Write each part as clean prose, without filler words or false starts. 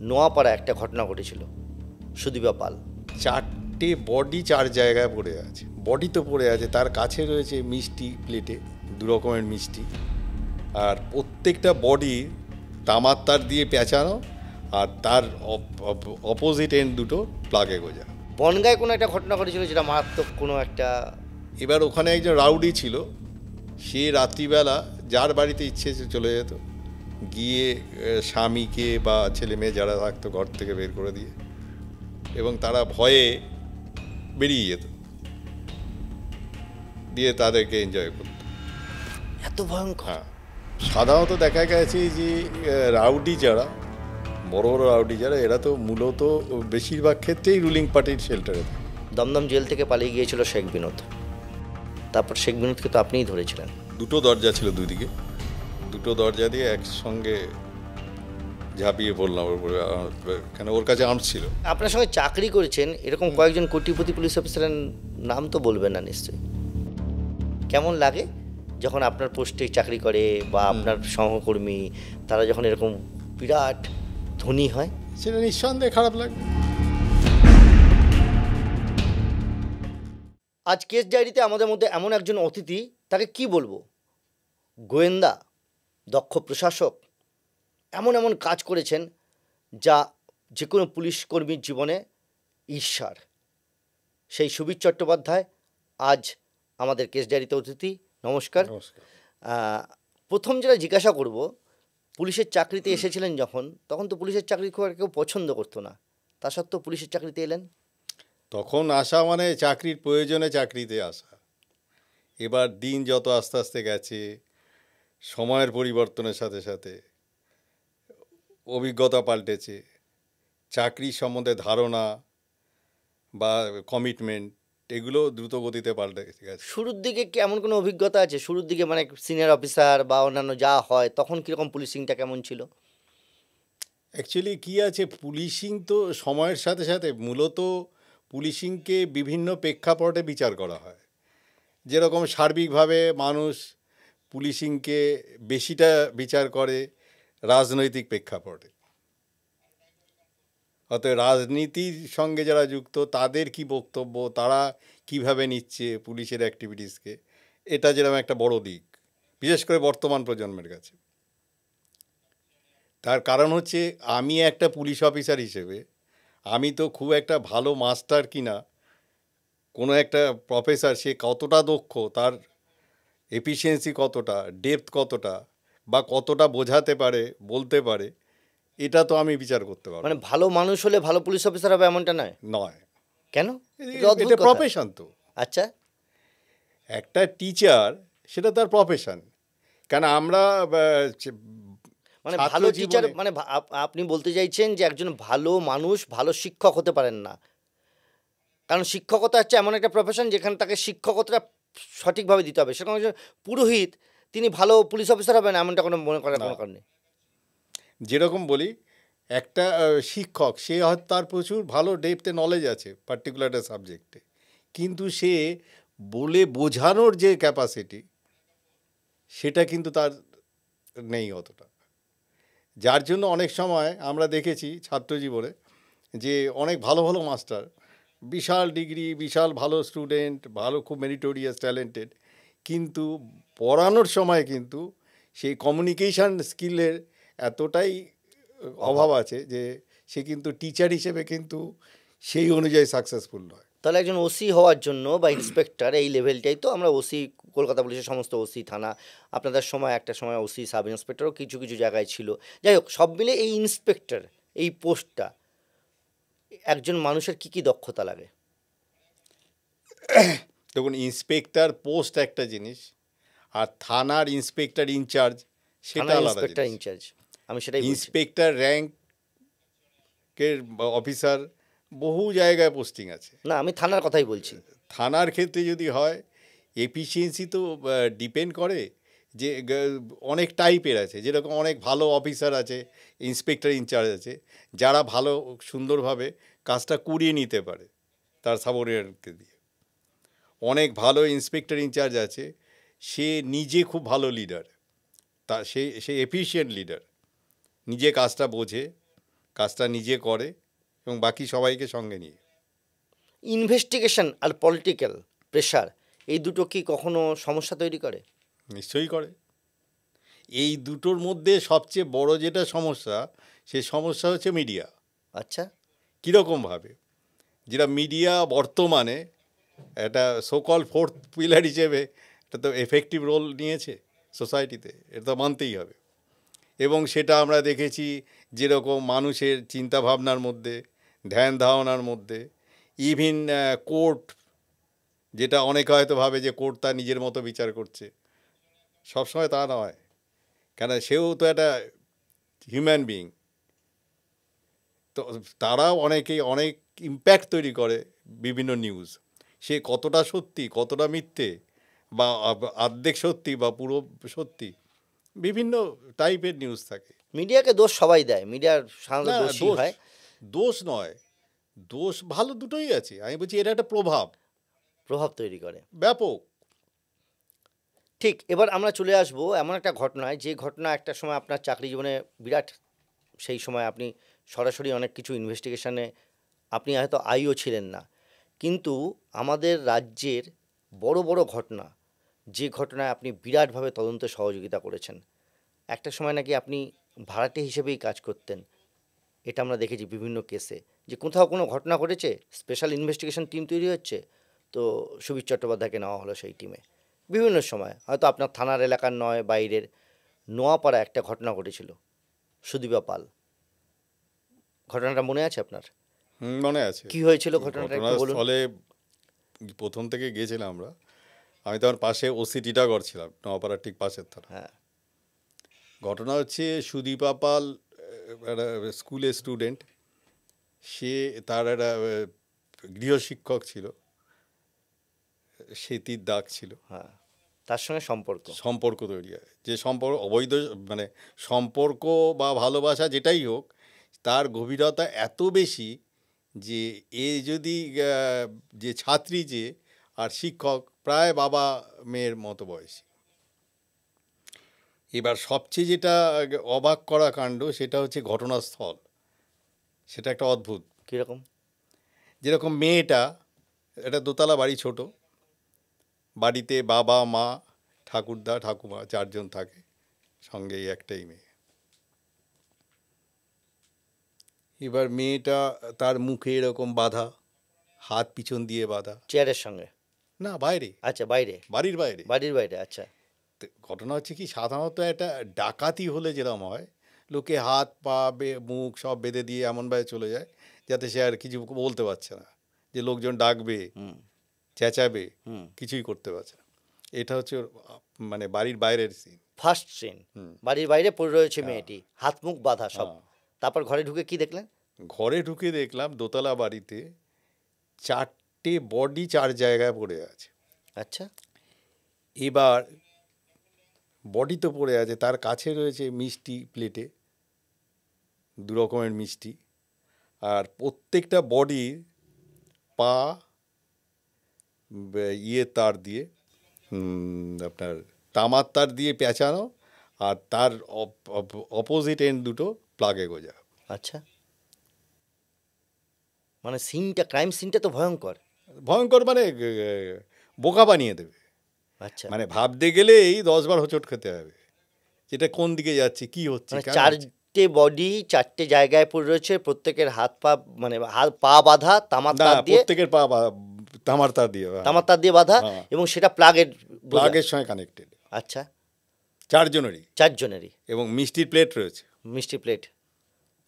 নোয়াপাড়া একটা ঘটনা ঘটেছিল, সুদীপা পাল। 4টে বডি 4 জায়গায় পড়ে আছে, বডি তো পড়ে আছে, তার কাছে রয়েছে মিষ্টি প্লেটে 2 রকমের মিষ্টি, আর প্রত্যেকটা বডি তামার তার দিয়ে পেঁচানো, আর তার অপোজিট এন্ড দুটো প্লাগে গোজা। বনগায় কোনো একটা ঘটনা ঘটেছিল যেটা মারাত্মক কোনো একটা। এবার ওখানে একজন রাউডি ছিল, সে রাত্রিবেলা যার বাড়িতে ইচ্ছে সে চলে যেত, গিয়ে স্বামীকে বা ছেলে মেয়ে যারা থাকতো ঘর থেকে বের করে দিয়ে, এবং তারা ভয়ে বেরিয়ে যেত, দিয়ে তাদেরকে এনজয় করত। এত ভয়ঙ্কর? হ্যাঁ, সাধারণত দেখা গেছে যে রাউডি যারা, বড় বড় রাউডি যারা, এরা তো মূলত বেশিরভাগ ক্ষেত্রেই রুলিং পার্টির শেল্টারে থাকে। দমদম জেল থেকে পালিয়ে গিয়েছিল শেখ বিনোদ, তারপর শেখ বিনোদকে তো আপনিই ধরেছিলেন। 2টো দরজা ছিল দুদিকে, 2টো দরজা দিয়ে একসঙ্গে ঝাঁপিয়ে পড়লাম ওর উপরে, কেন ওর কাছে আর্মস ছিল। আপনার সঙ্গে চাকরি করেছেন এরকম কয়েকজন কোটিপতি পুলিশ অফিসারের নাম তো বলবেন না নিশ্চয়ই। কেমন লাগে যখন আপনার পোস্টে চাকরি করে বা আপনার সহকর্মী তারা যখন এরকম বিরাট ধনী হয়? সেটা নিঃসন্দেহে খারাপ লাগবে। আজ কেস ডায়েরিতে আমাদের মধ্যে এমন একজন অতিথি, তাকে কি বলবো, গোয়েন্দা, দক্ষ প্রশাসক, এমন এমন কাজ করেছেন যা যে কোনো পুলিশ কর্মীর জীবনে ঈর্ষার। সেই সুবীর চট্টোপাধ্যায় আজ আমাদের কেস ডায়েরিতে অতিথি। নমস্কার। নমস্কার। প্রথম যেটা জিজ্ঞাসা করব, পুলিশের চাকরিতে এসেছিলেন যখন, তখন তো পুলিশের চাকরি খুব কেউ পছন্দ করতো না, তা সত্ত্বেও পুলিশের চাকরিতে এলেন। তখন আসা মানে চাকরির প্রয়োজনে চাকরিতে আসা। এবার দিন যত আস্তে আস্তে গেছে, সময়ের পরিবর্তনের সাথে সাথে অভিজ্ঞতা পাল্টেছে, চাকরির সম্বন্ধে ধারণা বা কমিটমেন্ট এগুলো দ্রুত গতিতে পাল্টে গেছে। শুরুর দিকে কি এমন কোনো অভিজ্ঞতা আছে? শুরুর দিকে মানে সিনিয়র অফিসার বা অন্যান্য যা হয়, তখন কীরকম পুলিশিংটা কেমন ছিল? অ্যাকচুয়ালি কী আছে, পুলিশিং তো সময়ের সাথে সাথে মূলত পুলিশিংকে বিভিন্ন প্রেক্ষাপটে বিচার করা হয়। যেরকম সার্বিকভাবে মানুষ পুলিশিংকে বেশিটা বিচার করে রাজনৈতিক প্রেক্ষাপটে, অতএব রাজনীতির সঙ্গে যারা যুক্ত তাদের কি বক্তব্য, তারা কিভাবে নিচ্ছে পুলিশের অ্যাক্টিভিটিসকে, এটা যেরকম একটা বড় দিক, বিশেষ করে বর্তমান প্রজন্মের কাছে। তার কারণ হচ্ছে, আমি একটা পুলিশ অফিসার হিসেবে আমি তো খুব একটা ভালো মাস্টার কিনা, কোনো একটা প্রফেসর সে কতটা দক্ষ, তার এফিসিয়েন্সি কতটা, ডেপথ কতটা, বা কতটা বোঝাতে পারে, বলতে পারে, এটা তো আমি বিচার করতে পারবো। মানে ভালো মানুষ হলে ভালো পুলিশ অফিসার হবে এমনটা নয়? নয়। কেন? এটা প্রফেশন তো। আচ্ছা, একটা টিচার সেটা তার প্রফেশন। কেন আমরা মানে ভালো টিচার মানে আপনি বলতে চাইছেন যে একজন ভালো মানুষ ভালো শিক্ষক হতে পারেন না, কারণ শিক্ষকতা হচ্ছে এমন একটা প্রফেশন যেখানে তাকে শিক্ষকতাটা সঠিকভাবে দিতে হবে। সেরকম একজন পুরোহিত তিনি ভালো পুলিশ অফিসার হবেন এমনটা কোনো মনে করার কোনো কারণ নেই। যেরকম বলি, একটা শিক্ষক সে হয়তো তার প্রচুর ভালো ডেপথে নলেজ আছে পার্টিকুলার একটা সাবজেক্টে, কিন্তু সে বলে বোঝানোর যে ক্যাপাসিটি সেটা কিন্তু তার নেই অতটা। যার জন্য অনেক সময় আমরা দেখেছি ছাত্রজীবনে যে অনেক ভালো ভালো মাস্টার, বিশাল ডিগ্রি, বিশাল ভালো স্টুডেন্ট, ভালো খুব মেরিটোরিয়াস ট্যালেন্টেড, কিন্তু পড়ানোর সময় কিন্তু সেই কমিউনিকেশান স্কিলের এতটাই অভাব আছে যে সে কিন্তু টিচার হিসেবে কিন্তু সেই অনুযায়ী সাকসেসফুল নয়। তাহলে একজন ওসি হওয়ার জন্য বা ইন্সপেক্টর, এই লেভেলটাই তো আমরা ওসি, কলকাতা পুলিশের সমস্ত ওসি থানা, আপনাদের সময় একটা সময় ওসি সাব ইন্সপেক্টরও কিছু কিছু জায়গায় ছিল, যাই হোক সব মিলে এই ইন্সপেক্টর এই পোস্টটা একজন মানুষের কি কি দক্ষতা লাগে? দেখুন, ইন্সপেক্টর পোস্ট একটা জিনিস, আর থানার ইন্সপেক্টর ইনচার্জ সেটা আলাদা ইন্সপেক্টর জিনিস। ইনচার্জ, আমি সেটাই বলছি। ইন্সপেক্টর র্যাঙ্কের অফিসার বহু জায়গায় পোস্টিং আছে। না, আমি থানার কথাই বলছি। থানার ক্ষেত্রে যদি হয়, এফিসিয়েন্সি তো ডিপেন্ড করে যে অনেক টাইপের আছে। যেরকম অনেক ভালো অফিসার আছে, ইন্সপেক্টর ইনচার্জ আছে, যারা ভালো সুন্দরভাবে কাজটা করিয়ে নিতে পারে তার সাবঅর্ডিনেটকে দিয়ে। অনেক ভালো ইন্সপেক্টর ইনচার্জ আছে, সে নিজে খুব ভালো লিডার, সে এফিশিয়েন্ট লিডার, নিজে কাজটা বোঝে, কাজটা নিজে করে এবং বাকি সবাইকে সঙ্গে নিয়ে। ইনভেস্টিগেশন আর পলিটিক্যাল প্রেশার এই দুটো কি কখনো সমস্যা তৈরি করে? নিশ্চয়ই করে। এই দুটোর মধ্যে সবচেয়ে বড় যেটা সমস্যা, সেই সমস্যা হচ্ছে মিডিয়া। আচ্ছা। কীরকমভাবে? যেটা মিডিয়া বর্তমানে একটা সোকল ফোর্থ পিলার হিসেবে এটা তো এফেক্টিভ রোল নিয়েছে সোসাইটিতে, এটা তো মানতেই হবে। এবং সেটা আমরা দেখেছি যেরকম মানুষের চিন্তাভাবনার মধ্যে, ধ্যান ধারণার মধ্যে, ইভিন কোর্ট, যেটা অনেকে হয়তো ভাবে যে কোর্ট তার নিজের মতো বিচার করছে, সবসময় তা নয়। কেন, সেও তো একটা হিউম্যান বিইং। তো তারাও অনেকেই অনেক ইম্প্যাক্ট তৈরি করে বিভিন্ন নিউজ। সে কতটা সত্যি, কতটা মিথ্যে, বা অর্ধেক সত্যি বা পুরো সত্যি, বিভিন্ন টাইপের নিউজ থাকে। মিডিয়াকে দোষ সবাই দেয়, মিডিয়ার সাধারণত না, দোষী হয়। দোষ নয়, দোষ ভালো দুটোই আছে। আমি বলছি এটা একটা প্রভাব তৈরি করে। ব্যাপক। ঠিক, এবার আমরা চলে আসবো এমন একটা ঘটনায়, যে ঘটনা একটা সময় আপনার চাকরি জীবনে বিরাট, সেই সময় আপনি সরাসরি অনেক কিছু ইনভেস্টিগেশনে আপনি হয়তো আইও ছিলেন না, কিন্তু আমাদের রাজ্যের বড় বড় ঘটনা, যে ঘটনায় আপনি বিরাটভাবে তদন্তে সহযোগিতা করেছেন। একটা সময় নাকি আপনি ভাড়াটে হিসেবেই কাজ করতেন, এটা আমরা দেখেছি বিভিন্ন কেসে, যে কোথাও কোনো ঘটনা ঘটেছে, স্পেশাল ইনভেস্টিগেশন টিম তৈরি হচ্ছে, তো সুবীর চট্টোপাধ্যায়কে নেওয়া হলো সেই টিমে। বিভিন্ন সময় হয়তো আপনার থানার এলাকার নয়, বাইরের নোয়াপাড়া একটা ঘটনা ঘটেছিল, সুদীপা পাল, ঘটনাটা মনে আছে আপনার? মনে আছে। কি হয়েছিল ঘটনাটা একটু বলুন। ঘটনাস্থলে প্রথম থেকে গিয়েছিলাম আমরা। আমি তখন পাশে ওসি টিটাগড় ছিলাম, নওপাড়ার ঠিক পাশের থানা। হ্যাঁ। ঘটনা হচ্ছে সুদীপা পাল একটা স্কুলের স্টুডেন্ট। সে তার একটা গৃহশিক্ষক ছিল, সেতির দাগ ছিল। হ্যাঁ, তার সঙ্গে সম্পর্ক তৈরি হয়, যে সম্পর্ক অবৈধ, মানে সম্পর্ক বা ভালোবাসা যেটাই হোক, তার গভীরতা এত বেশি যে এ যদি যে ছাত্রী যে আর শিক্ষক প্রায় বাবা মেয়ের মতো বয়সী। এবার সবচেয়ে যেটা অবাক করা কাণ্ড, সেটা হচ্ছে ঘটনাস্থল। সেটা একটা অদ্ভুত। কীরকম? যেরকম মেয়েটা, একটা দোতলা বাড়ি, ছোট বাড়িতে বাবা মা ঠাকুরদা ঠাকুমা 4 জন থাকে, সঙ্গে এই একটাই মেয়ে। এবার মেয়েটা, তার মুখে এরকম বাঁধা, হাত পিছন দিয়ে বাঁধা। চেয়ারের সঙ্গে? না, বাইরে। আচ্ছা, বাইরে, বাড়ির বাইরে। বাড়ির বাইরে। আচ্ছা। তো ঘটনা হচ্ছে কি, সাধারণত একটা ডাকাতি হলে যেরকম হয়, লোকে হাত পা মুখ সব বেঁধে দিয়ে এমনভাবে চলে যায় যাতে সে আর কিছু বলতে পারছে না, যে লোকজন ডাকবে, চেঁচাবে, কিছুই করতে পারছে না। এটা হচ্ছে মানে বাড়ির বাইরের সিন, ফার্স্ট সিন। বাড়ির বাইরে পড়ে রয়েছে মেয়েটি, হাত মুখ বাঁধা সব। তারপর ঘরে ঢুকে কি দেখলেন? ঘরে ঢুকে দেখলাম দোতলা বাড়িতে 4টে বডি 4 জায়গায় পড়ে আছে। আচ্ছা। এবার বডি তো পড়ে আছে, তার কাছে রয়েছে মিষ্টি প্লেটে, 2 রকমের মিষ্টি, আর প্রত্যেকটা বডির পা তার দিয়ে, আপনার তামার তার দিয়ে পেঁচানো, আর তার অপোজিট এন্ড দুটো প্লাগে গোজা। আচ্ছা, মানে সিনটা, ক্রাইম সিনটা তো ভয়ঙ্কর। ভয়ঙ্কর মানে বোকা বানিয়ে দেবে। আচ্ছা, মানে ভাবতে গেলেই 10 বার হোঁচট খেতে হবে, যেটা কোন দিকে যাচ্ছে, কি হচ্ছে। মানে 4টে বডি 4টে জায়গায় পড়ে রয়েছে, প্রত্যেকের হাত পা, মানে হাত পা বাঁধা তামার তার দিয়ে, প্রত্যেকের পা তামার তার দিয়ে, তামার তার দিয়ে বাঁধা, এবং সেটা প্লাগের সঙ্গে কানেক্টেড। আচ্ছা, 4 জনেরই। এবং মিষ্টির প্লেট রয়েছে, মিষ্টি প্লেট,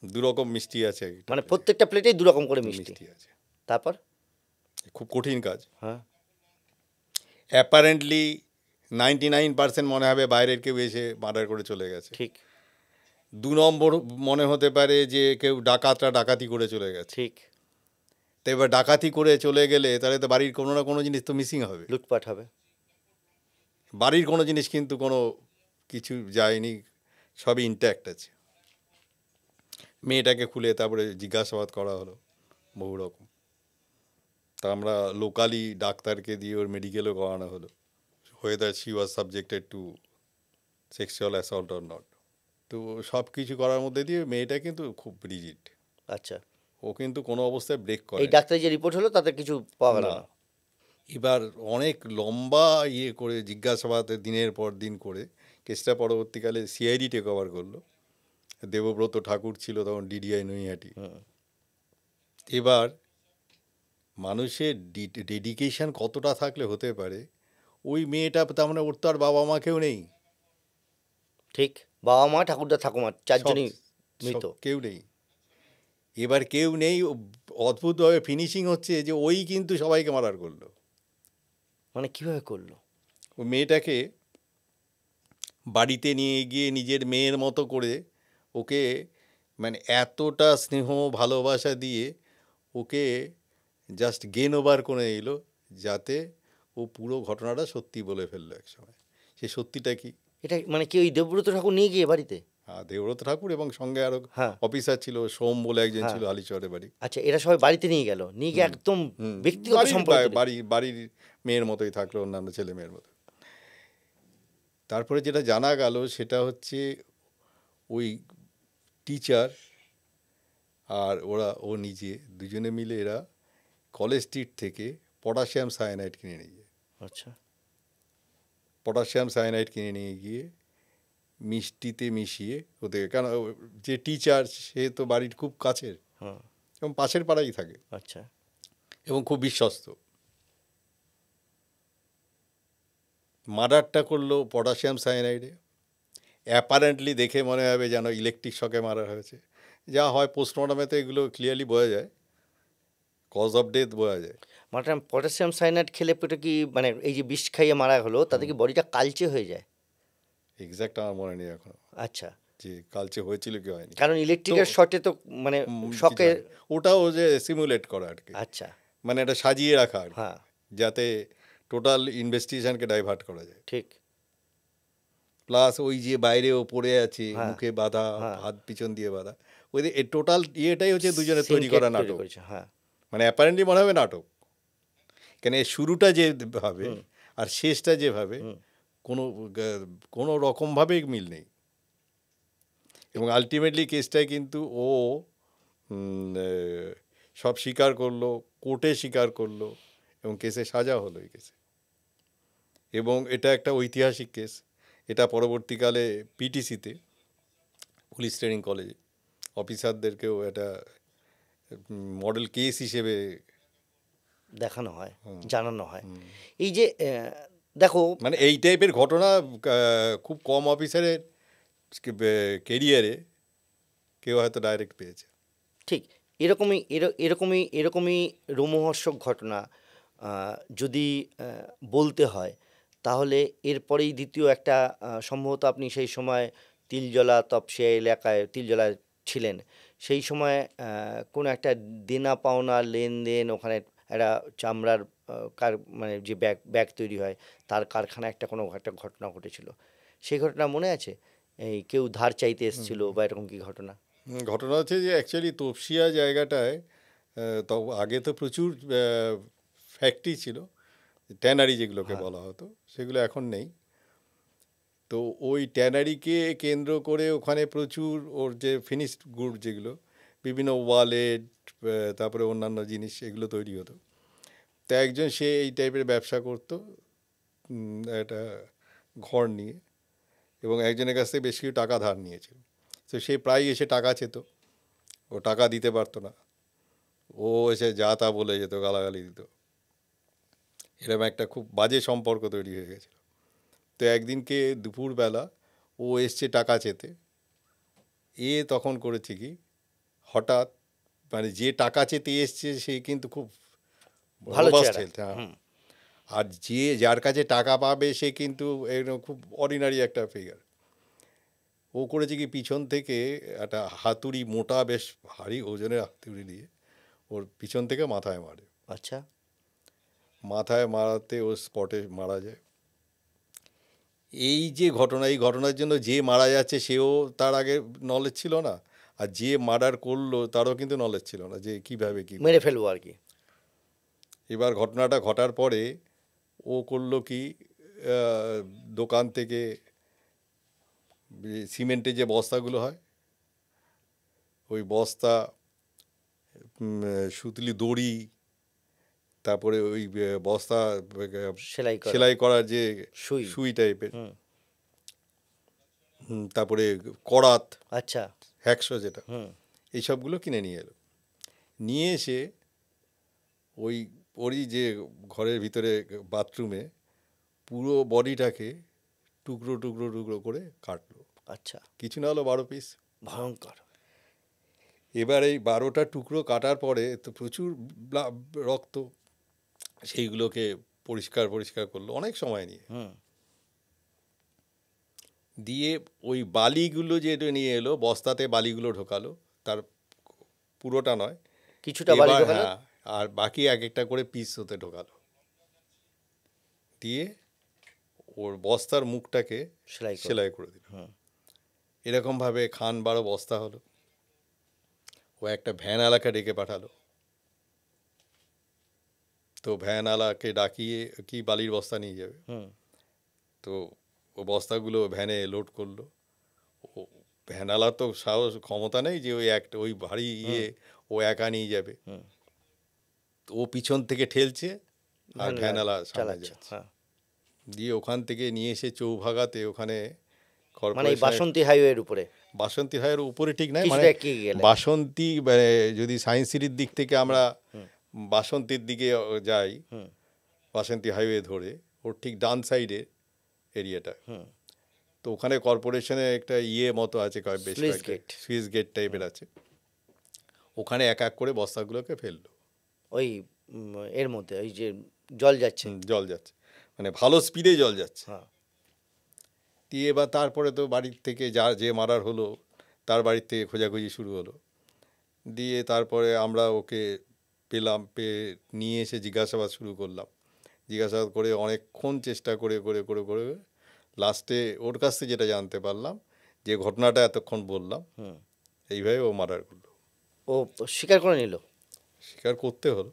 2 রকম মিষ্টি আছে, মানে প্রত্যেকটা প্লেটেই 2 রকম করে মিষ্টি আছে। তারপর খুব কঠিন কাজ। হ্যাঁ, অ্যাপারেন্টলি 99% মনে হবে বাইরের কেউ এসে মার্ডার করে চলে গেছে। ঠিক। 2 নম্বর মনে হতে পারে যে কেউ ডাকাতি করে চলে গেছে। ঠিক। তো এবার ডাকাতি করে চলে গেলে তাহলে তো বাড়ির কোনো না কোনো জিনিস তো মিসিং হবে, লুটপাট হবে। বাড়ির কোনো জিনিস কিন্তু কোনো কিছু যায়নি, সবই ইনট্যাক্ট আছে। মেয়েটাকে খুলে তারপরে জিজ্ঞাসাবাদ করা হলো বহু রকম। তা আমরা লোকালি ডাক্তারকে দিয়ে ওর মেডিকেলও করানো হলো, whether she was subjected to sexual assault or not. তো সব কিছু করার মধ্যে দিয়ে মেয়েটা কিন্তু খুব রিজিড। আচ্ছা, ও কিন্তু কোনো অবস্থায় ব্রেক করে এই ডাক্তারের যে রিপোর্ট হলো তাতে কিছু পাওয়া গেল না। না। এবার অনেক লম্বা করে জিজ্ঞাসাবাদে দিনের পর দিন করে কেসটা পরবর্তীকালে সিআইডি টেক ওভার করলো। দেবব্রত ঠাকুর ছিল তখন ডিডিআই নৈহাটি। হুম, এবার মানুষের ডেডিকেশন কতটা থাকলে হতে পারে, ওই মেয়েটা তার মানে ওর তো আর বাবা মা কেউ নেই, ঠিক, বাবা মা ঠাকুরদা ঠাকুমা সব চারজনই সব মৃত। কেউ নেই। এবার কেউ নেই, অদ্ভুতভাবে ফিনিশিং হচ্ছে যে ওই কিন্তু সবাইকে মার্ডার করলো। মানে কিভাবে করলো? ওই মেয়েটাকে বাড়িতে নিয়ে গিয়ে নিজের মেয়ের মতো করে ওকে মানে এতটা স্নেহ ভালোবাসা দিয়ে ওকে জাস্ট গেন ওভার করে এলো, যাতে ও পুরো ঘটনাটা সত্যি বলে ফেললো একসময়। সে সত্যিটা কি, এটা মানে কি ওই দেবব্রত ঠাকুর নিয়ে গিয়ে বাড়িতে? দেবব্রত ঠাকুর এবং সঙ্গে আরো হ্যাঁ, অফিসার ছিল, সোম বলে একজন হ্যাঁ। ছিল হালিশহরে বাড়ি। আচ্ছা, এরা সবাই বাড়িতে নিয়ে গেল, নিয়ে গিয়ে একদম ব্যক্তিগত বাড়ির সম্পর্ক তৈরি। বাড়ির মেয়ের মতোই থাকলো, অন্যান্য ছেলে মেয়ের মতো। তারপরে যেটা জানা গেল সেটা হচ্ছে ওই টিচার আর ও নিজে দুজনে মিলে এরা কলেজ স্ট্রিট থেকে পটাশিয়াম সায়ানাইড কিনে নিয়ে যায়। আচ্ছা, পটাশিয়াম সায়ানাইড কিনে নিয়ে গিয়ে মিষ্টিতে মিশিয়ে ওদের, কেন যে টিচার সে তো বাড়ির খুব কাছের হ্যাঁ, এবং পাশের পাড়াই থাকে আচ্ছা, এবং খুব বিশ্বস্ত। মার্ডারটা করলো পটাশিয়াম সায়ানাইডে। অ্যাপারেন্টলি দেখে মনে হবে যেন ইলেকট্রিক শকে মারা হয়েছে। যা হয় পোস্টমর্টমে তো এগুলো ক্লিয়ারলি বোঝা যায়, কজ অফ ডেথ বোঝা যায়। মানে পটাশিয়াম সাইনাইড খেলে পেটে কি মানে এই যে বিষ খাইয়ে মারা হলো তাতে কি বডিটা কালচে হয়ে যায়? এক্স্যাক্ট আমার মনে নেই এখনো আচ্ছা, যে কালচে হয়েছিল কি হয়নি। কারণ ইলেকট্রিকের শর্টে তো মানে কিছু শকে। হয় না। ওটাও যে সিমুলেট করা আর কি, আচ্ছা, মানে এটা সাজিয়ে রাখা আর কি, হ্যাঁ, যাতে টোটাল ইনভেস্টিগেশনকে ডাইভার্ট করা যায়। ঠিক, প্লাস ওই যে বাইরে ও পড়ে আছে, হ্যাঁ, মুখে বাঁধা, হ্যাঁ, হাত পিছন দিয়ে বাঁধা, ওই টোটাল ইয়েটাই হচ্ছে দুজনের তৈরি সিনকেট করা তৈরি নাটক। করেছে, হ্যাঁ, মানে অ্যাপারেন্টলি মনে হবে নাটক, কেন এর শুরুটা যেভাবে আর শেষটা যেভাবে কোনো কোনো রকমভাবেই মিল নেই। এবং আলটিমেটলি কেসটায় কিন্তু ও সব স্বীকার করলো, কোর্টে স্বীকার করলো এবং কেসে সাজা হলো এই কেসে। এবং এটা একটা ঐতিহাসিক কেস। এটা পরবর্তীকালে পিটিসিতে, পুলিশ ট্রেনিং কলেজে অফিসারদেরকেও এটা মডেল কেস হিসেবে দেখানো হয়, জানানো হয়। এই যে দেখো, মানে এই টাইপের ঘটনা খুব কম অফিসারের কেরিয়ারে কেউ হয়তো ডাইরেক্ট পেয়েছে। ঠিক এরকমই এরকমই রোমহর্ষক ঘটনা যদি বলতে হয়, তাহলে এরপরেই দ্বিতীয় একটা সম্ভবত আপনি সেই সময় তিলজলা তপসিয়া এলাকায় তিলজলায় ছিলেন। সেই সময় কোনো একটা দেনা পাওনা লেনদেন ওখানে একটা চামড়ার মানে যে ব্যাগ তৈরি হয় তার কারখানায় কোনো একটা ঘটনা ঘটেছিল। সেই ঘটনা মনে আছে? এই কেউ ধার চাইতে এসেছিল বা এরকম কি ঘটনা? ঘটনা হচ্ছে যে অ্যাকচুয়ালি তপসিয়া জায়গাটায় তো আগে তো প্রচুর ফ্যাক্টরি ছিল, ট্যানারি যেগুলোকে বলা হতো, সেগুলো এখন নেই। তো ওই ট্যানারিকে কেন্দ্র করে ওখানে প্রচুর ওর যে ফিনিশড গুড যেগুলো বিভিন্ন ওয়ালেট তারপরে অন্যান্য জিনিস এগুলো তৈরি হতো। তো একজন সে এই টাইপের ব্যবসা করতো একটা ঘর নিয়ে, এবং একজনের কাছ থেকে বেশ কিছু টাকা ধার নিয়েছিল। তো সে প্রায় এসে টাকা চেত, ও টাকা দিতে পারতো না, ও এসে যা তা বলে যেত, গালাগালি দিত, এরকম একটা খুব বাজে সম্পর্ক তৈরি হয়ে গেছিল। তো একদিনকে দুপুরবেলা ও এসছে টাকা চেতে, তখন করেছে কি, হঠাৎ মানে যে টাকা চেতে এসছে সে কিন্তু খুব ভালো রোবাস্ট চেহারা। হেলথ, হ্যাঁ, আর যার কাছে টাকা পাবে সে কিন্তু এরকম খুব অর্ডিনারি একটা ফিগার। ও করেছে কি, পিছন থেকে একটা হাতুড়ি, মোটা বেশ ভারী ওজনের হাতুড়ি দিয়ে ওর পিছন থেকে মাথায় মারে। আচ্ছা, মাথায় মারাতে ও স্পটে মারা যায়। এই যে ঘটনা, এই ঘটনার জন্য যে মারা যাচ্ছে সেও তার আগে নলেজ ছিল না, আর যে মার্ডার করলো তারও কিন্তু নলেজ ছিল না যে কীভাবে কী মেরে ফেলবো আর কি। এবার ঘটনাটা ঘটার পরে ও করলো কি, দোকান থেকে সিমেন্টের যে বস্তাগুলো হয় ওই বস্তা সুতলি দড়ি, তারপরে ওই বস্তা সেলাই করা, সেলাই করার যে সুই। সুই টাইপের, হুম। তারপরে করাত, আচ্ছা। হ্যাকশো যেটা, হুম। এইসবগুলো কিনে নিয়ে এলো। নিয়ে এসে ওই ওরই যে ঘরের ভিতরে বাথরুমে পুরো বডিটাকে টুকরো টুকরো টুকরো করে কাটলো। আচ্ছা। কিছু না হলো 12 পিস। ভয়ঙ্কর। এবার এই 12টা টুকরো কাটার পরে তো প্রচুর রক্ত, সেইগুলোকে পরিষ্কার পরিষ্কার করলো অনেক সময় নিয়ে। হুম। দিয়ে ওই বালিগুলো যেটা নিয়ে এলো, বস্তাতে বালিগুলো ঢোকালো, তার পুরোটা নয়, কিছুটা বালি এবার ঢোকালো। হ্যাঁ, আর বাকি এক একটা করে পিস হতে ঢোকালো। দিয়ে ওর বস্তার মুখটাকে সেলাই করে। সেলাই করে দিল। হুম। এরকমভাবে 12 বস্তা হলো। ও একটা ভ্যানওয়ালাকে ডেকে পাঠালো। তো ভ্যানওয়ালাকে ডাকিয়ে কি বালির বস্তা নিয়ে যাবে, হুম। তো ও বস্তাগুলো ভ্যানে লোড করলো। ও ভ্যানওয়ালার তো সাহস ক্ষমতা নেই যে ওই ভারী ও একা নিয়ে যাবে। হুম। তো ও পিছন থেকে ঠেলছে আর ভ্যানওয়ালা সামনে চালাচ্ছে। যাচ্ছে। হ্যাঁ। দিয়ে ওখান থেকে নিয়ে এসে চৌভাগাতে, ওখানে মানে এই কর্পোরেশনের বাসন্তী হাইওয়ের উপরে বাসন্তী হাইয়ের উপরে ঠিক নয়, মানে কিছুটা এগিয়ে গেলে। বাসন্তী যদি সায়েন্স সিটির দিক থেকে আমরা বাসন্তীর দিকে যাই, হুম। বাসন্তী হাইওয়ে ধরে, ওর ঠিক ডান সাইডে এরিয়াটা। হুম। তো ওখানে কর্পোরেশনের একটা মতো আছে, বেশ Sluice কয়েকটা gate। সুইচ গেট টাইপের আছে। ওখানে এক এক করে বস্তাগুলোকে ফেললো। ওই এর মধ্যে ওই যে জল যাচ্ছে। জল যাচ্ছে, মানে ভালো স্পিডে জল যাচ্ছে। হ্যাঁ। দিয়ে এবার তারপরে তো বাড়ির থেকে যে মারার হলো, তার বাড়ির থেকে খোঁজাখুঁজি শুরু হলো। দিয়ে তারপরে আমরা ওকে পেয়ে নিয়ে এসে জিজ্ঞাসাবাদ শুরু করলাম। জিজ্ঞাসাবাদ করে অনেকক্ষণ চেষ্টা করে করে করে করে লাস্টে ওর কাছ থেকে যেটা জানতে পারলাম, যে ঘটনাটা এতক্ষণ বললাম, হুম। এইভাবে ও মার্ডার করলো। ও স্বীকার করে নিল। স্বীকার করতে হলো।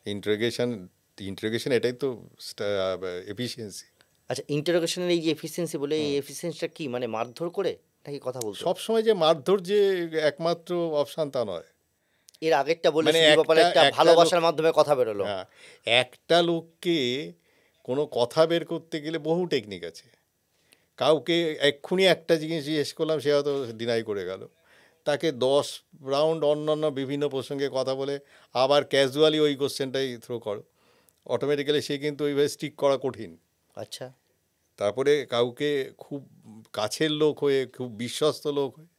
ইন্টারোগেশন এটাই তো এফিসিয়েন্সি। আচ্ছা, ইন্টারোগেশনের এই যে এফিসিয়েন্সি বলে, এই এফিসিয়েন্সিটা কি মানে মারধর করে নাকি কথা বলতে? সবসময় যে মারধর যে একমাত্র অপশান তা নয়। এর আগেরটা বলে মানে সুদীপ ব্যাপারে একটা একটা ভালোবাসার মাধ্যমে কথা বেরোলো। হ্যাঁ, একটা লোককে কোনো কথা বের করতে গেলে বহু টেকনিক আছে। কাউকে এক্ষুনি একটা জিনিস জিজ্ঞেস করলাম, সে হয়তো ডিনাই করে গেল। তাকে 10 রাউন্ড অন্যান্য বিভিন্ন প্রসঙ্গে কথা বলে আবার ক্যাজুয়ালি ওই কোশ্চেনটাই থ্রো করো, অটোমেটিক্যালি সে কিন্তু ওইভাবে স্টিক করা কঠিন। আচ্ছা। তারপরে কাউকে খুব কাছের লোক হয়ে, খুব বিশ্বস্ত লোক হয়ে